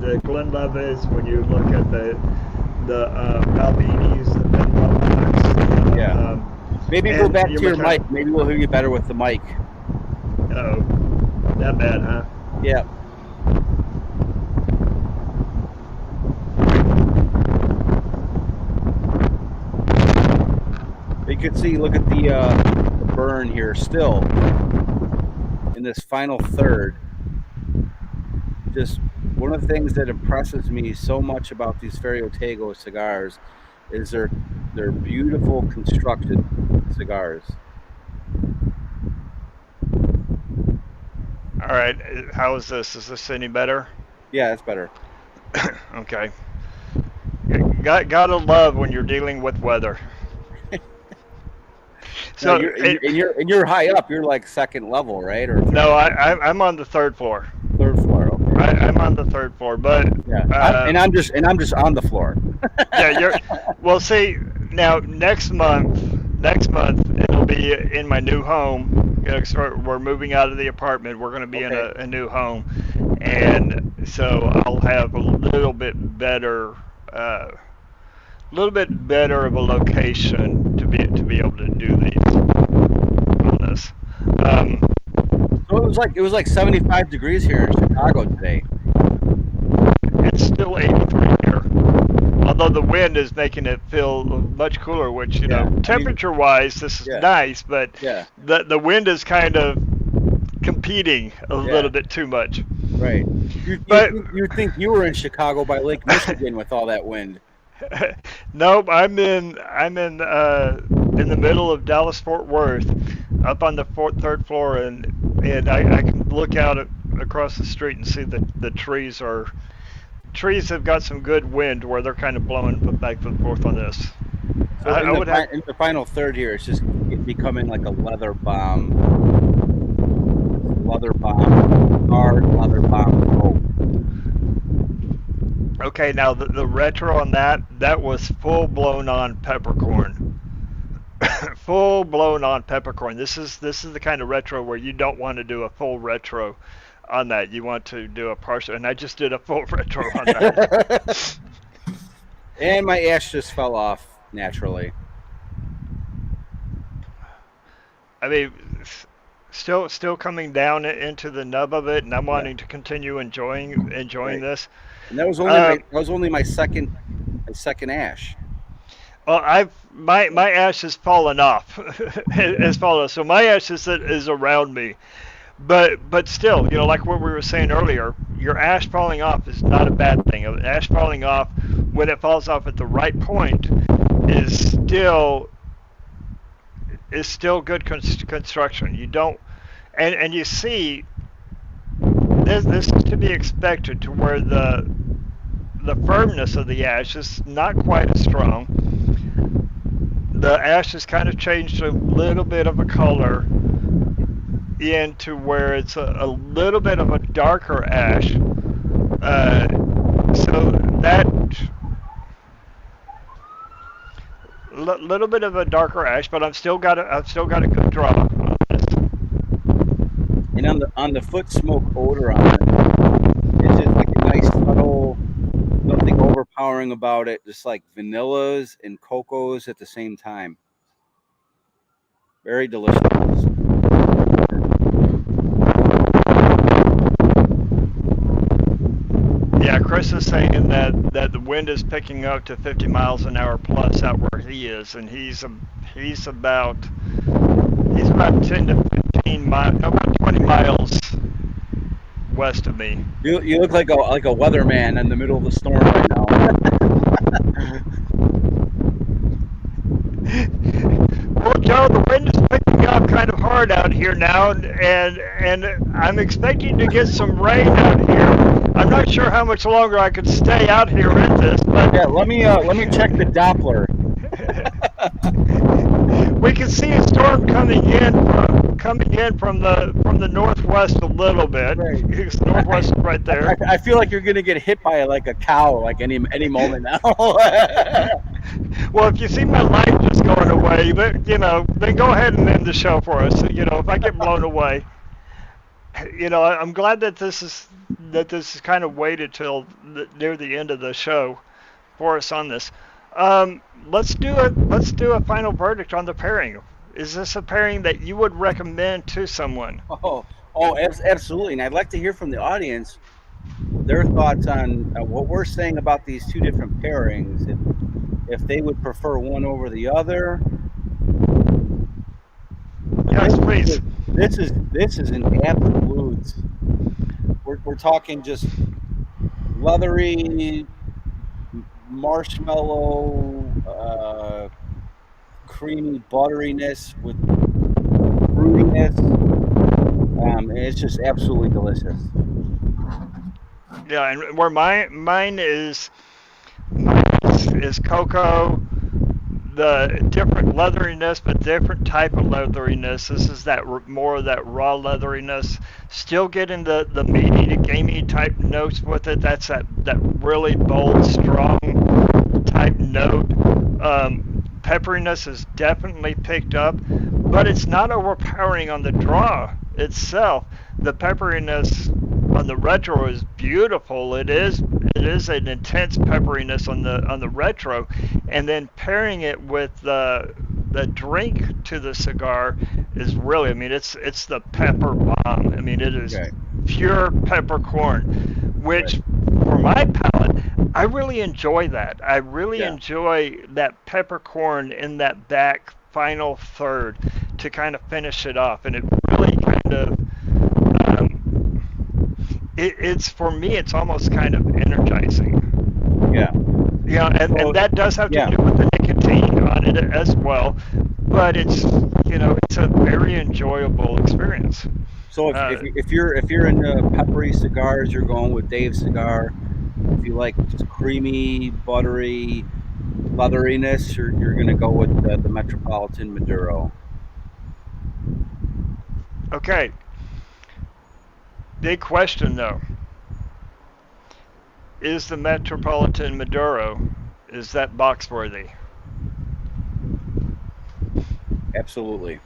the Glenlivet's, when you look at the Balvini's, the Benlocks. Yeah. Maybe go back to your mic. Maybe we'll hear you better with the mic. Oh, that bad, huh? Yeah. You can see, look at the burn here still in this final third. Just one of the things that impresses me so much about these Ferio Tego cigars is they're beautiful constructed cigars. All right, how is this? Is this any better? Yeah, it's better. Okay. gotta love when you're dealing with weather. No, So you're high up. You're like second level, right? Or no, I'm on the third floor. third floor. Okay. I'm on the third floor, but Yeah, I'm just on the floor. yeah, you're. Well, see, now next month it'll be in my new home. You know, 'cause we're moving out of the apartment. We're going to be in Okay. a new home, and so I'll have a little bit better of a location to be able to do these on this. Um, So it was like 75 degrees here in Chicago today. it's still 83 here, although the wind is making it feel much cooler. Which Yeah, I mean, temperature-wise, this is yeah, nice, but yeah, the wind is kind of competing a yeah. little bit too much. Right. But You'd think you were in Chicago by Lake Michigan with all that wind. nope, in the middle of Dallas Fort Worth, up on the third floor, and I can look out across the street and see that the trees have got some good wind where they're kind of blowing back and forth on this. So I would have. in the final third here, it's just becoming like a leather bomb, hard leather bomb smoke. Okay, now the retro on that was full blown on peppercorn. Full blown on peppercorn. This is the kind of retro where you don't want to do a full retro on that. You want to do a partial, and I just did a full retro on that. And my ash just fell off naturally. I mean, still coming down into the nub of it, and I'm Yeah. wanting to continue enjoying Right. this. And that was only my second ash. Well, my ash has fallen off. It has fallen off. So my ash is around me. But still, like what we were saying earlier, your ash falling off is not a bad thing. Ash falling off when it falls off at the right point is still good construction. You don't, and you see this is to be expected, to where the firmness of the ash is not quite as strong. The ash has kind of changed a little bit of a color into where it's a little bit of a darker ash. So that little bit of a darker ash, but I've still got a good draw on this. And on the foot smoke odor on it, it's just like a nice subtle, nothing overpowering about it, just like vanillas and cocos at the same time. Very delicious. Yeah, Chris is saying that the wind is picking up to 50 miles an hour plus out where he is, and he's about 10 to 15 miles, no, about 20 miles west of me. You look like a weatherman in the middle of the storm right now. Well, Joe, the wind is picking up kind of hard out here now, and I'm expecting to get some rain out here. I'm not sure how much longer I could stay out here in this, but Yeah, let me check the Doppler. we can see a storm coming in from the northwest a little bit. Right. It's northwest is right there. I feel like you're gonna get hit by like a cow like any moment now. Well, if you see my light just going away, then go ahead and end the show for us. If I get blown away, I'm glad that this is kind of waited till near the end of the show for us on this. Let's do a final verdict on the pairing. Is this a pairing that you would recommend to someone? Absolutely. And I'd like to hear from the audience their thoughts on what we're saying about these two different pairings. If they would prefer one over the other. Yes, please. This is an absolute. We're talking just leathery, marshmallow, creamy butteriness with fruitiness. It's just absolutely delicious. Yeah, and where mine is is cocoa, the different leatheriness, but different type of leatheriness. This is that more of that raw leatheriness. Still getting the meaty to gamey type notes with it. That's that really bold, strong type note. Pepperiness is definitely picked up, but it's not overpowering on the draw itself. The pepperiness on the retro is beautiful. It is an intense pepperiness on the retro, and then pairing it with the drink to the cigar is really, I mean, it's the pepper bomb. I mean, it is pure peppercorn, which for my palate, I really enjoy that. I really enjoy that peppercorn in that back final third to kind of finish it off, and it really kind of it's for me, it's almost kind of energizing. Yeah. Yeah, and that does have to do with the nicotine on it as well, but it's it's a very enjoyable experience. So if you're into peppery cigars, you're going with Dave's cigar. If you like just creamy, buttery leatheriness, you're going to go with the Metropolitan Maduro. Okay. Big question though. Is the Metropolitan Maduro, is that box worthy? Absolutely.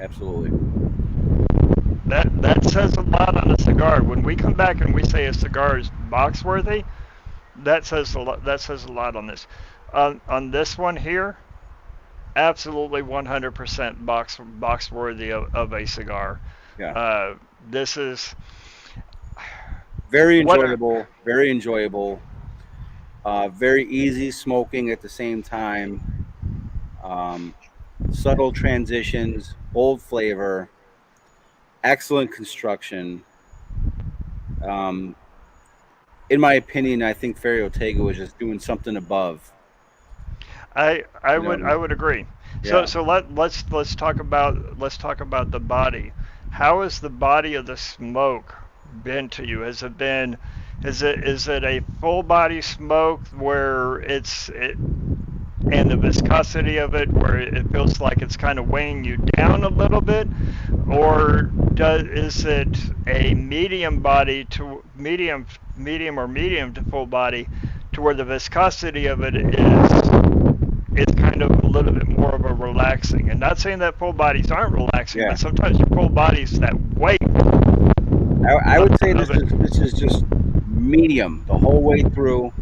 Absolutely. That says a lot on a cigar. When we come back and we say a cigar is box worthy, that says a lot. That says a lot on this. On this one here, absolutely 100% box worthy of a cigar. Yeah. This is very enjoyable. Very enjoyable. Very easy smoking at the same time. Subtle transitions, bold flavor, excellent construction. In my opinion, I think Ferio Tego is just doing something above. I would agree. Yeah. So let's talk about the body. How has the body of the smoke been to you? Has it been is it a full body smoke where and the viscosity of it where it feels like it's kind of weighing you down a little bit, or is it a medium body to medium to full body to where the viscosity of it is kind of a little bit more of a relaxing? And not saying that full bodies aren't relaxing, but sometimes your full bodies, that weight. I would say this is just medium the whole way through.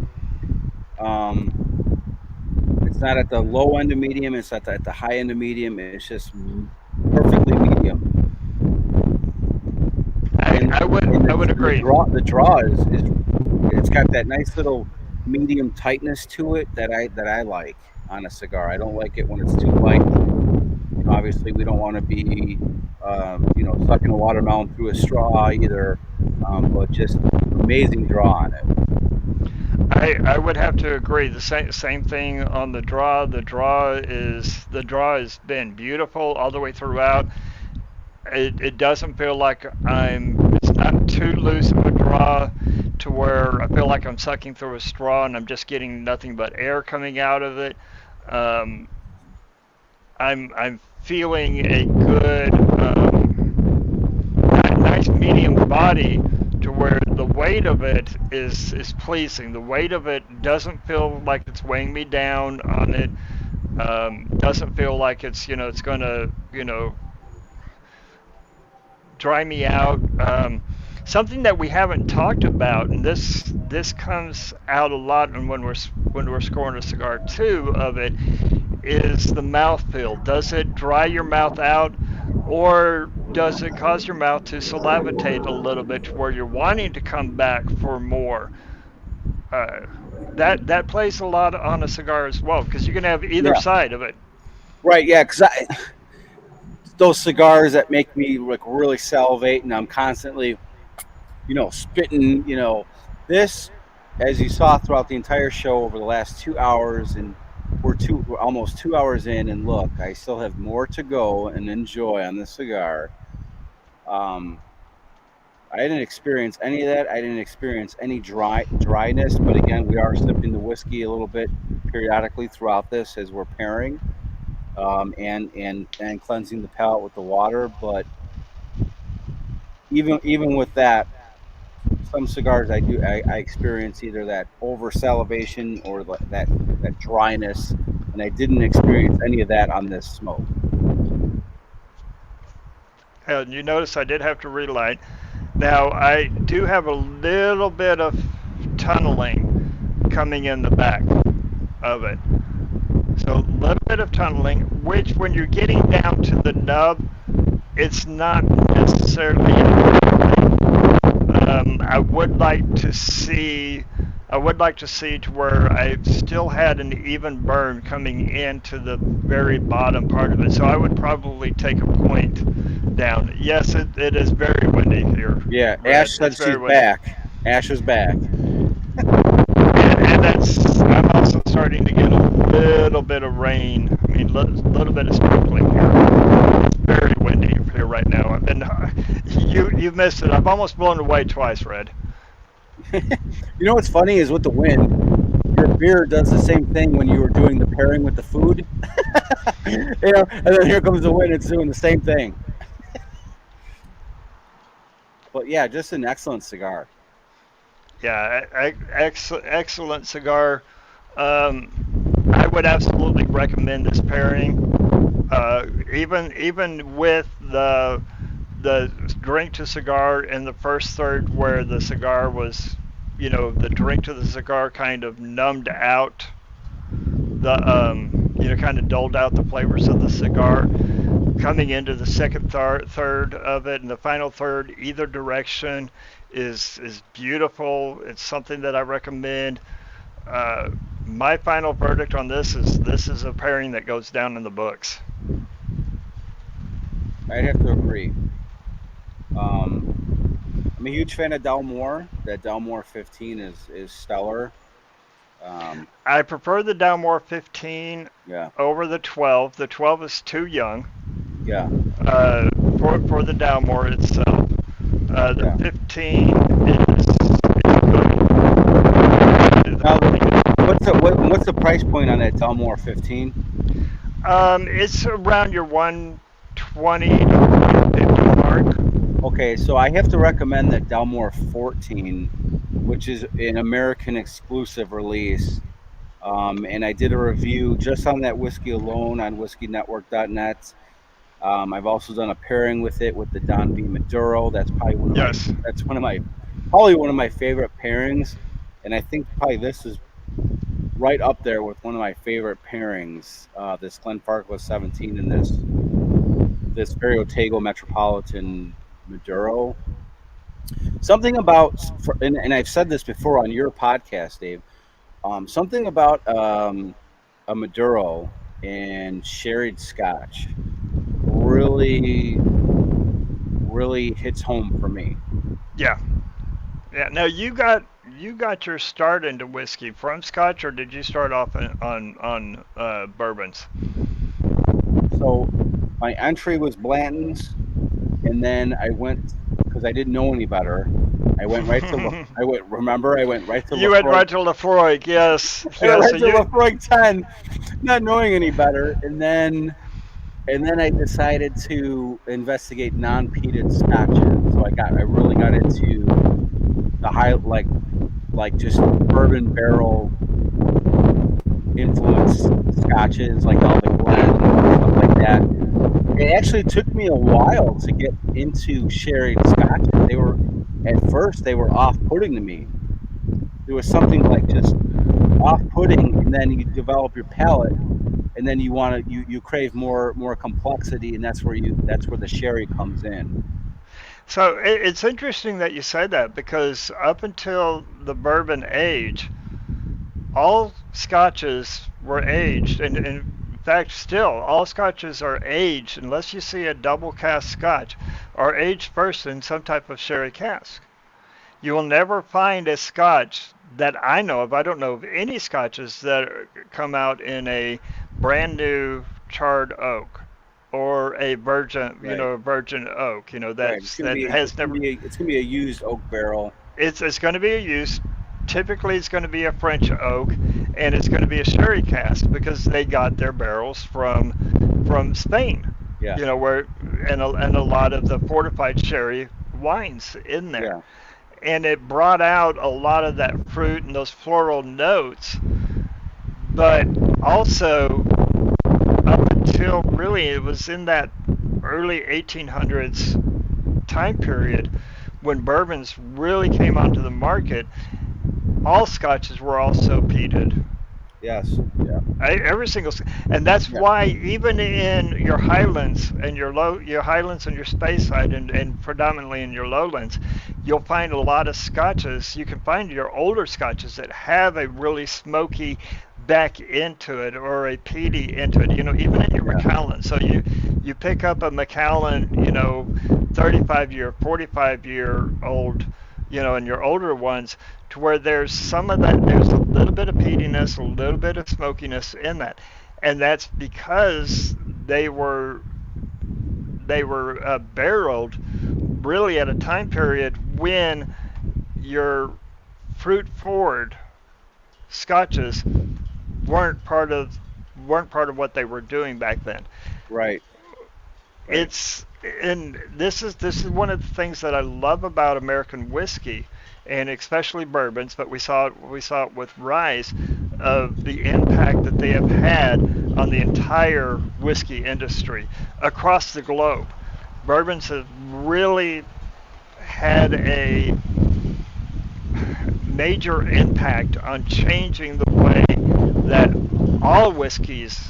It's not at the low end of medium. It's not at the high end of medium. It's just perfectly medium. I would agree. The draw is it's got that nice little medium tightness to it that I like on a cigar. I don't like it when it's too light. Obviously, we don't want to be sucking a watermelon through a straw either. But just amazing draw on it. I would have to agree. The same thing on the draw. The draw has been beautiful all the way throughout. It doesn't feel like it's not too loose of a draw to where I feel like I'm sucking through a straw and I'm just getting nothing but air coming out of it. I'm feeling a good, nice medium body to where the weight of it is pleasing. The weight of it doesn't feel like it's weighing me down on it. Doesn't feel like it's it's gonna dry me out. Something that we haven't talked about, and this comes out a lot when we're scoring a cigar too of it, is the mouthfeel. Does it dry your mouth out, or does it cause your mouth to salivatate a little bit to where you're wanting to come back for more? That plays a lot on a cigar as well, because you can have either side of it. Right, yeah, because those cigars that make me like really salivate, and I'm constantly, spitting, this, as you saw throughout the entire show over the last 2 hours, and we're almost 2 hours in, and look, I still have more to go and enjoy on this cigar. I didn't experience any of that. I didn't experience any dryness. But again, we are sipping the whiskey a little bit periodically throughout this as we're pairing, and cleansing the palate with the water. But even with that, some cigars I experience either that over salivation or that dryness, and I didn't experience any of that on this smoke. And you notice I did have to relight. Now I do have a little bit of tunneling coming in the back of it. So a little bit of tunneling, which when you're getting down to the nub, it's not necessarily a I would like to see to where I still had an even burn coming into the very bottom part of it. So I would probably take a point down. Yes, it is very windy here. Yeah, Red. Ash said It's very she's windy. back. Ash is back. And that's, I'm also starting to get a little bit of rain. I mean, a little bit of sprinkling here. It's very windy here right now. I've been, you've missed it. I've almost blown away twice, Red. You know what's funny is with the wind, your beer does the same thing when you were doing the pairing with the food. You know, and then here comes the wind, it's doing the same thing. But yeah, just an excellent cigar. Yeah, excellent cigar. I would absolutely recommend this pairing. Even with the drink to cigar in the first third, where the cigar was, the drink to the cigar kind of numbed out kind of dulled out the flavors of the cigar. Coming into the second third of it and the final third, either direction is beautiful. It's something that I recommend. My final verdict on this is a pairing that goes down in the books. I'd have to agree. I'm a huge fan of Dalmore. That Dalmore 15 is stellar. I prefer the Dalmore 15 Yeah, over the 12. The 12 is too young yeah, for the Dalmore itself. The yeah. 15 is good. Now, what's the price point on that Dalmore 15? It's around your 120 to 150 mark. Okay, so I have to recommend that Dalmore 14, which is an American exclusive release. And I did a review just on that whiskey alone on whiskeynetwork.net. I've also done a pairing with it with the Don B Maduro. That's probably one of my favorite pairings, and I think probably this is right up there with one of my favorite pairings. This Glenfarclas 17 and this Ferio Tego Metropolitan Maduro. Something about, and I've said this before on your podcast, Dave. Something about a Maduro and sherried Scotch really hits home for me. Yeah. Yeah. Now you got your start into whiskey from Scotch, or did you start off on bourbons? So my entry was Blanton's, and then I went, because I didn't know any better. I went right to I went right to You went right to Lefroy, yes. I went right to Lefroy 10, not knowing any better, and then I decided to investigate non-peated scotches. So I really got into the high, like just bourbon barrel influenced scotches, like all the Glen and stuff like that. It actually took me a while to get into sherried scotches. At first they were off-putting to me. There was something like just off-putting, and then you develop your palate, and then you crave more complexity, and that's where the sherry comes in. So it's interesting that you said that, because up until the bourbon age, all scotches were aged, and in fact still all scotches are aged, unless you see a double cask scotch, are aged first in some type of sherry cask. You will never find a scotch that I know of. I don't know of any scotches that come out in a brand new charred oak. or a virgin, Right. a virgin oak. Right. It's gonna That be has never. it's gonna be a used oak barrel. It's going to be a use. Typically, it's going to be a French oak, and it's going to be a sherry cask because they got their barrels from Spain. Yeah. Where and a lot of the fortified sherry wines in there, Yeah. and it brought out a lot of that fruit and those floral notes, but also up until really it was in that early 1800s time period when bourbons really came onto the market, all scotches were also peated. Yes. Yeah. Every single, and that's Yeah. why even in your highlands and your highlands and your Speyside and predominantly in your lowlands, you'll find a lot of scotches. You can find your older scotches that have a really smoky back into it or a peaty into it. Even in your Yeah. Macallan. So you pick up a Macallan, 35-year, 45-year old, and your older ones, to where there's some of that, there's a little bit of peatiness, a little bit of smokiness in that, and that's because they were barreled really at a time period when your fruit forward scotches weren't part of what they were doing back then. Right. Right. It's and this is one of the things that I love about American whiskey, and especially bourbons. But we saw it with Rise, of the impact that they have had on the entire whiskey industry across the globe. Bourbons have really had a major impact on changing the way that all whiskeys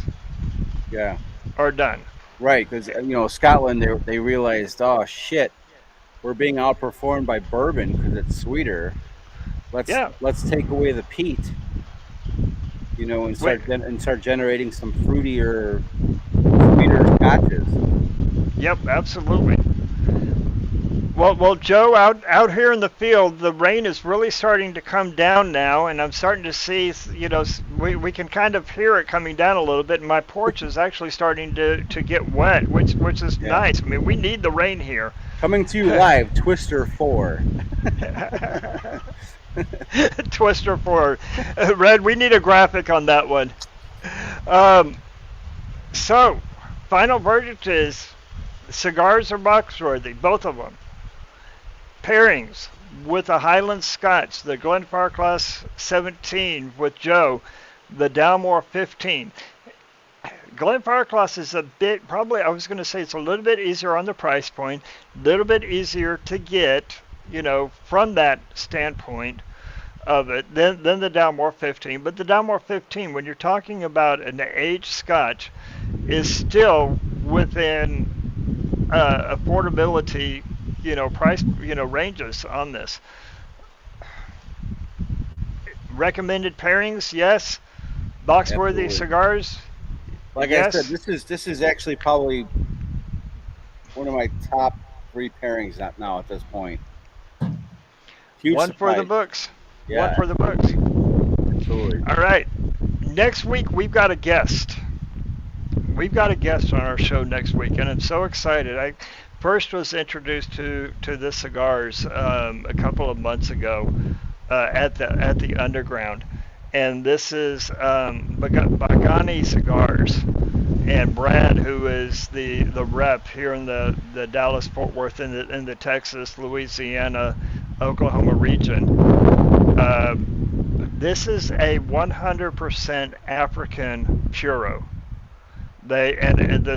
Yeah. are done. Right. Because Scotland, they realized, oh shit, we're being outperformed by bourbon because it's sweeter. Yeah. Let's take away the peat, and Wait, start generating some fruitier, sweeter scotches. yep, absolutely. Well, Joe, out here in the field, the rain is really starting to come down now, and I'm starting to see, we can kind of hear it coming down a little bit, and my porch is actually starting to get wet, which is Yeah. nice. I mean, we need the rain here. Coming to you live, Twister 4. Twister 4. Red, we need a graphic on that one. Um, so, final verdict is cigars are boxworthy, both of them. Pairings with a Highlands Scotch, the Glenfarclas 17 with Joe, the Dalmore 15. Glenfarclas is a bit, probably, I was going to say it's a little bit easier on the price point, a little bit easier to get, from that standpoint of it than the Dalmore 15. But the Dalmore 15, when you're talking about an aged Scotch, is still within affordability, price, ranges on this. Recommended pairings, yes. Boxworthy Absolutely. cigars, Like I said, yes. this is actually probably one of my top 3 pairings now at this point. Huge One for the surprise. books. One Yeah, for the books. absolutely. All right. Next week we've got a guest. We've got a guest on our show next week, and I'm so excited. I first was introduced to the cigars a couple of months ago at the Underground, and this is Bagani Cigars, and Brad, who is the rep here in the Dallas Fort Worth in the Texas, Louisiana, Oklahoma region. This is a 100% African puro. And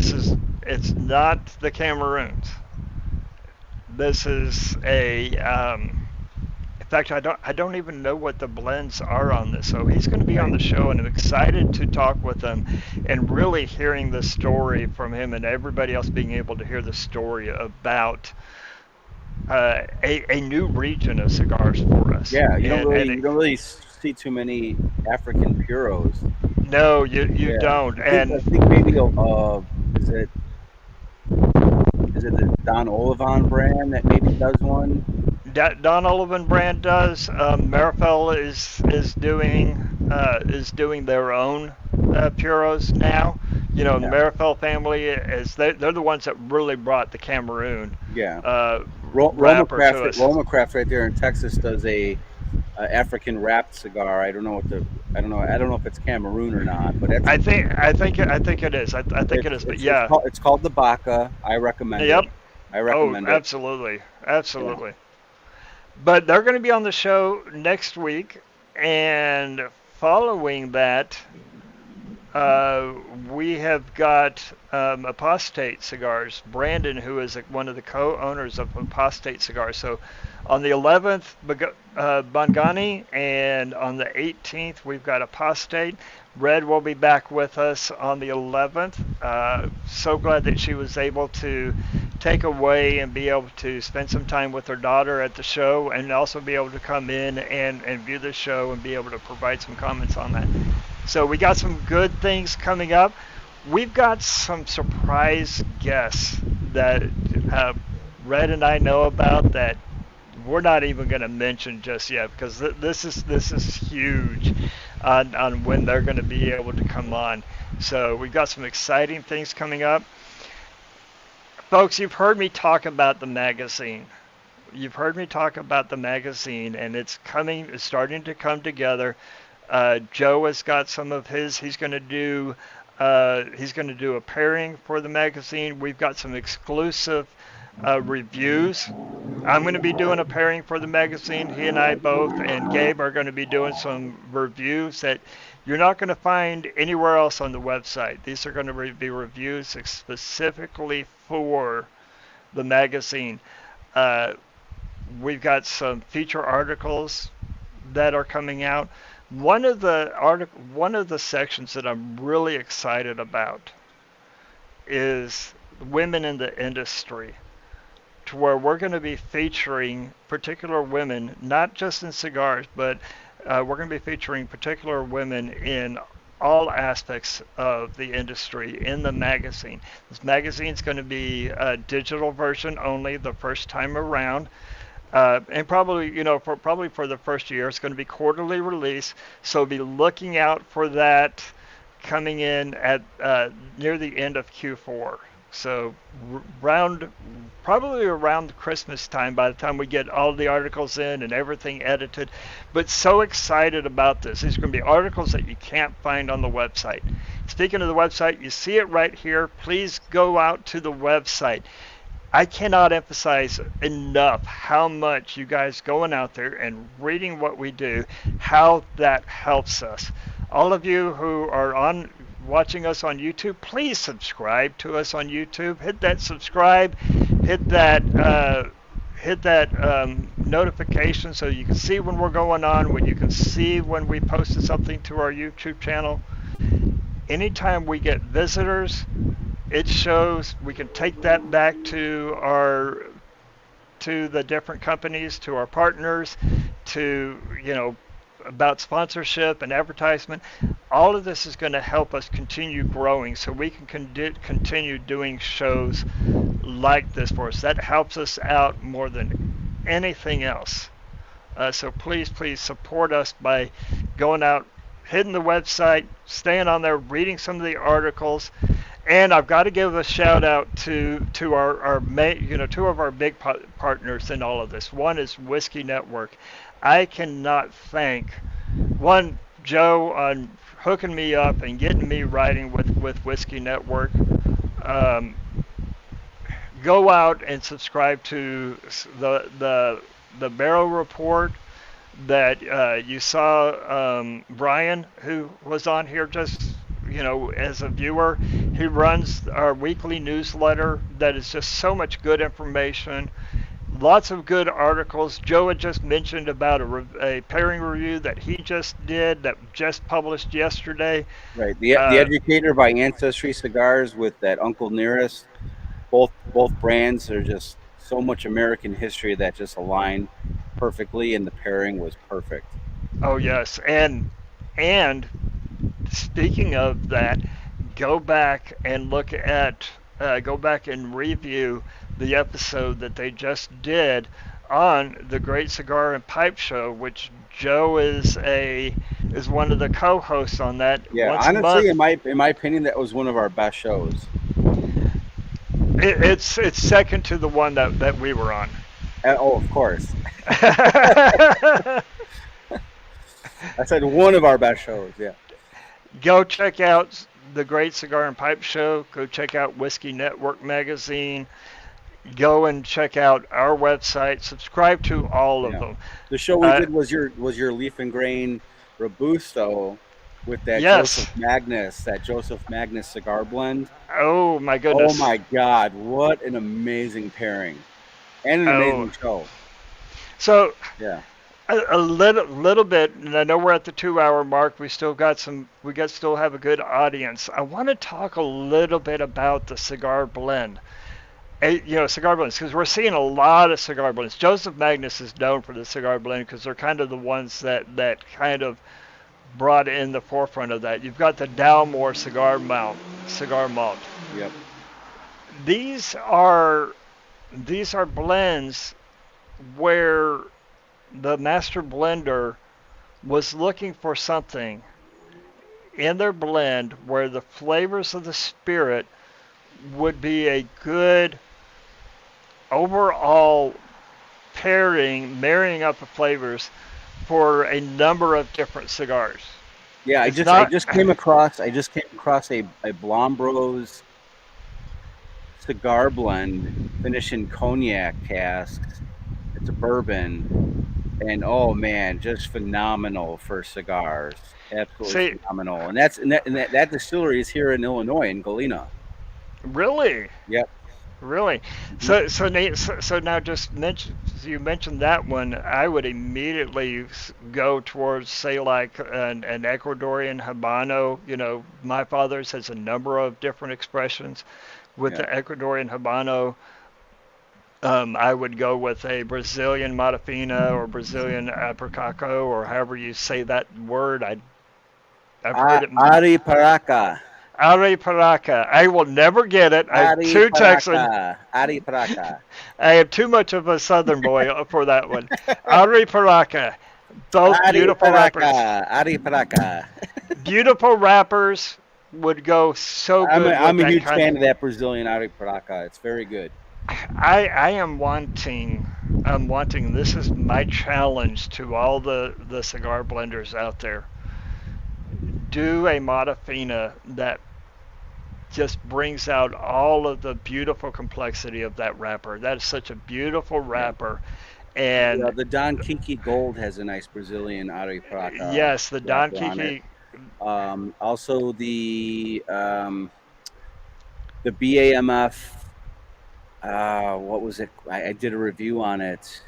it's not the Cameroons. This is in fact, I don't even know what the blends are on this. So he's going to be on Right. the show, and I'm excited to talk with him and really hearing the story from him and everybody else being able to hear the story about a new region of cigars for us. Yeah, And you don't really see too many African puros. no, you Yeah, don't. I And think maybe is it the Don Olivon brand that maybe does one? Don Olivan brand does. Marifel is doing their own puros now. The Yeah. Marifel family is they're the ones that really brought the Cameroon Yeah. Roma wrapper Craft, to us. Roma Craft right there in Texas does a African wrapped cigar. I don't know what the I don't know if it's Cameroon or not, but that's I think it is. I think it is. But yeah, it's called the Baca. I recommend it. yep. I Oh, recommend it. absolutely, Yeah. absolutely. But they're going to be on the show next week, and following that, Uh, we have got Apostate Cigars. Brandon, who is one of the co-owners of Apostate Cigars. So on the 11th, Bangani, and on the 18th, we've got Apostate. Red will be back with us on the 11th. So glad that she was able to take away and be able to spend some time with her daughter at the show, and also be able to come in and view the show and be able to provide some comments on that. So we got some good things coming up. We've got some surprise guests that Red and I know about that we're not even going to mention just yet, because this is huge on when they're going to be able to come on. So we've got some exciting things coming up. Folks, you've heard me talk about the magazine. You've heard me talk about the magazine, and it's starting to come together. Joe has got some of his. He's going to do a pairing for the magazine. We've got some exclusive reviews. I'm going to be doing a pairing for the magazine. He and I both, and Gabe are going to be doing some reviews that you're not going to find anywhere else on the website. These are going to be reviews specifically for the magazine. Uh, we've got some feature articles that are coming out. One of the sections that I'm really excited about is women in the industry, to where we're going to be featuring particular women, not just in cigars, but we're going to be featuring particular women in all aspects of the industry in the magazine. This magazine is going to be a digital version only the first time around. And probably, for the first year, it's going to be quarterly release. So be looking out for that coming in at near the end of Q4. So probably around Christmas time, by the time we get all the articles in and everything edited. But so excited about this. These are going to be articles that you can't find on the website. Speaking of the website, you see it right here. Please go out to the website. I cannot emphasize enough how much you guys going out there and reading what we do, how that helps us. All of you who are watching us on YouTube, please subscribe to us on YouTube. Hit that subscribe, hit that notification so you can see when we're going on, when you can see when we posted something to our YouTube channel. Anytime we get visitors, it shows. We can take that back to the different companies, to our partners, to about sponsorship and advertisement. All of this is going to help us continue growing, so we can continue doing shows like this for us. That helps us out more than anything else. So please support us by going out, hitting the website, staying on there, reading some of the articles. And I've got to give a shout out to our two of our big partners in all of this. One is Whiskey Network. I cannot thank Joe on hooking me up and getting me writing with Whiskey Network. Go out and subscribe to the Barrel Report that you saw. Brian, who was on here just as a viewer, he runs our weekly newsletter that is just so much good information, lots of good articles. Joe had just mentioned about a pairing review that he just did, that just published yesterday. Right. The Educator by Ancestry Cigars with that Uncle Nearest. Both brands are just so much American history that just aligned perfectly, and the pairing was perfect. Oh yes, and speaking of that, go back and review the episode that they just did on the Great Cigar and Pipe Show, which Joe is one of the co-hosts on that Yeah, once a honestly, month. in my opinion, that was one of our best shows. It's second to the one that we were on. Oh, of course. I said one of our best shows. Yeah. Go check out the Great Cigar and Pipe Show. Go check out Whiskey Network magazine. Go and check out our website. Subscribe to all of Yeah. them. The show we did was your leaf and grain robusto with that Yes. Joseph Magnus cigar blend. Oh my Oh goodness. my God, what an amazing pairing and an amazing show. So Yeah. a little bit, and I know we're at the 2 hour mark. We still have a good audience. I want to talk a little bit about the cigar blend. Cigar blends, because we're seeing a lot of cigar blends. Joseph Magnus is known for the cigar blend because they're kind of the ones that kind of brought in the forefront of that. You've got the Dalmore cigar malt. Yep. These are blends where the master blender was looking for something in their blend where the flavors of the spirit would be a good overall marrying up the flavors for a number of different cigars. Yeah, I just came across a Blonde Bros cigar blend finished in cognac casks. It's a bourbon, and oh man, just phenomenal for cigars. Absolutely phenomenal. And that distillery is here in Illinois, in Gulino. Really? Yep. Really? So now you mentioned that one. I would immediately go towards, say, like an Ecuadorian Habano. My father's has a number of different expressions. With the Ecuadorian Habano, I would go with a Brazilian Matafina or Brazilian Apricaco, or however you say that word. I've heard it. Ariparaca. Ariparaca. I will never get it. I'm too Texan. Ariparaca. I am too much of a Southern boy for that one. Ariparaca. Both beautiful rappers. Ariparaca. Beautiful rappers would go so good. I'm a huge fan of that Brazilian Ariparaca. It's very good. I am wanting. This is my challenge to all the cigar blenders out there. Do a Matafina that just brings out all of the beautiful complexity of that wrapper. That is such a beautiful wrapper. And the Don Kiki Gold has a nice Brazilian Ariparaca. Yes, the Don Kiki. Also the BAMF. What was it? I did a review on it.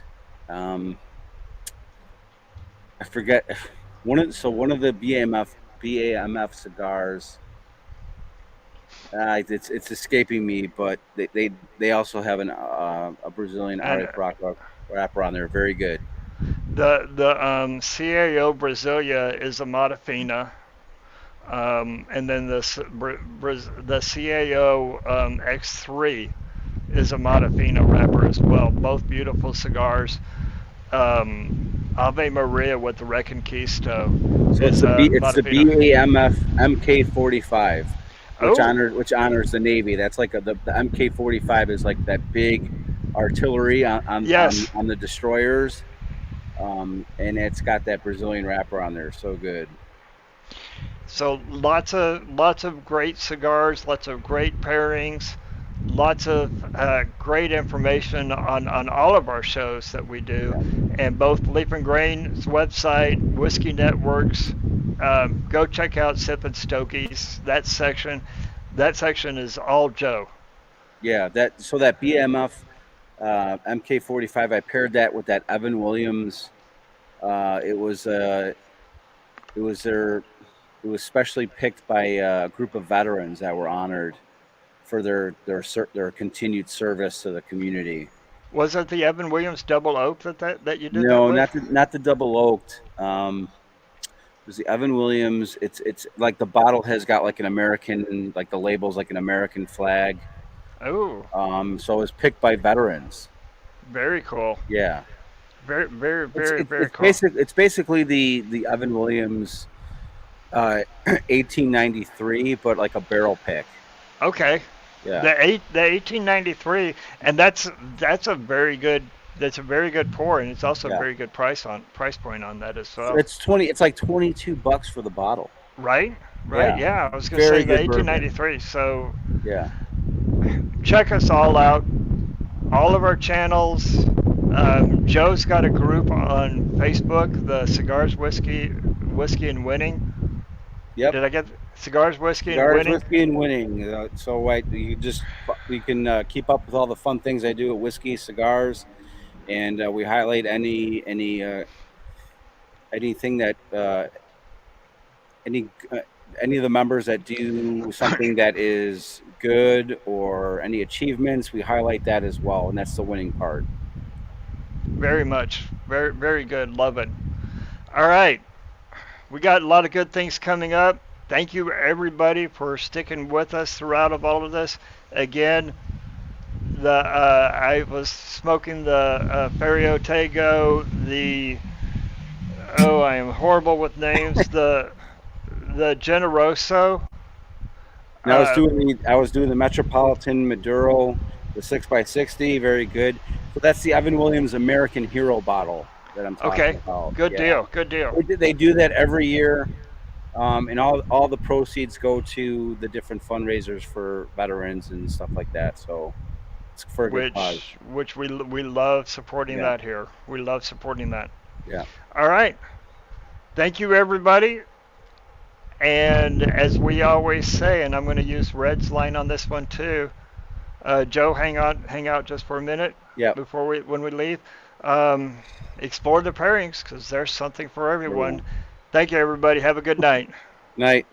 I forget one of the BAMF cigars. It's escaping me, but they also have a Brazilian Ariparaca wrapper on there. Very good. The CAO Brasilia is a Matafina, and then the CAO X3 is a Matafina wrapper as well. Both beautiful cigars. Ave Maria with the Reconquisto. So it's the BAMF MK45. Which honors the Navy. That's like the MK45 is like that big artillery on the destroyers, and it's got that Brazilian wrapper on there. So good. So lots of great cigars, lots of great pairings, lots of great information on all of our shows that we do, and both Leaf and Grain's website, Whiskey Networks. Go check out Sip and Stokies. That section is all Joe. Yeah, that BMF MK45. I paired that with that Evan Williams. It was specially picked by a group of veterans that were honored for their continued service to the community. Was it the Evan Williams double oak that you did? No, that with? not the double oaked. It was the Evan Williams. It's like the bottle has got like an American, like the label's like an American flag. Oh. So it was picked by veterans. Very cool. Yeah, Very, very, very, very it's cool. basically the Evan Williams 1893, but like a barrel pick. Okay. Yeah, The 1893, and that's a very good pour, and it's also a yeah. very good price point on that as well. It's 20. It's like $22 for the bottle. Right? Right? Yeah, Yeah, I was gonna say very the good bourbon. 1893. So Yeah, check us all out. All of our channels. Joe's got a group on Facebook, the Whiskey and Winning. yep. Did I get Cigars, Whiskey and Cigars, Winning? whiskey, and winning. So we can keep up with all the fun things I do at whiskey, cigars, and we highlight anything that any any of the members that do something that is good or any achievements. We highlight that as well, and that's the winning part. Very much. Very, very good. Love it. All right. We got a lot of good things coming up. Thank you, everybody, for sticking with us throughout of all of this. Again, I was smoking the Ferio Tego, I am horrible with names, the Generoso. And I was doing the Metropolitan Maduro, the 6x60, very good. So that's the Evan Williams American Hero bottle that I'm talking Okay, about. good Yeah, deal, good deal. they do that every year, and all the proceeds go to the different fundraisers for veterans and stuff like that. So it's for a good cause. Which we love supporting Yeah, that here. We love supporting that. yeah. All right. Thank you, everybody. And as we always say, and I'm going to use Red's line on this one too. Joe, hang out just for a minute Yep. before when we leave. Explore the pairings because there's something for everyone. Thank you, everybody. Have a good night. Night.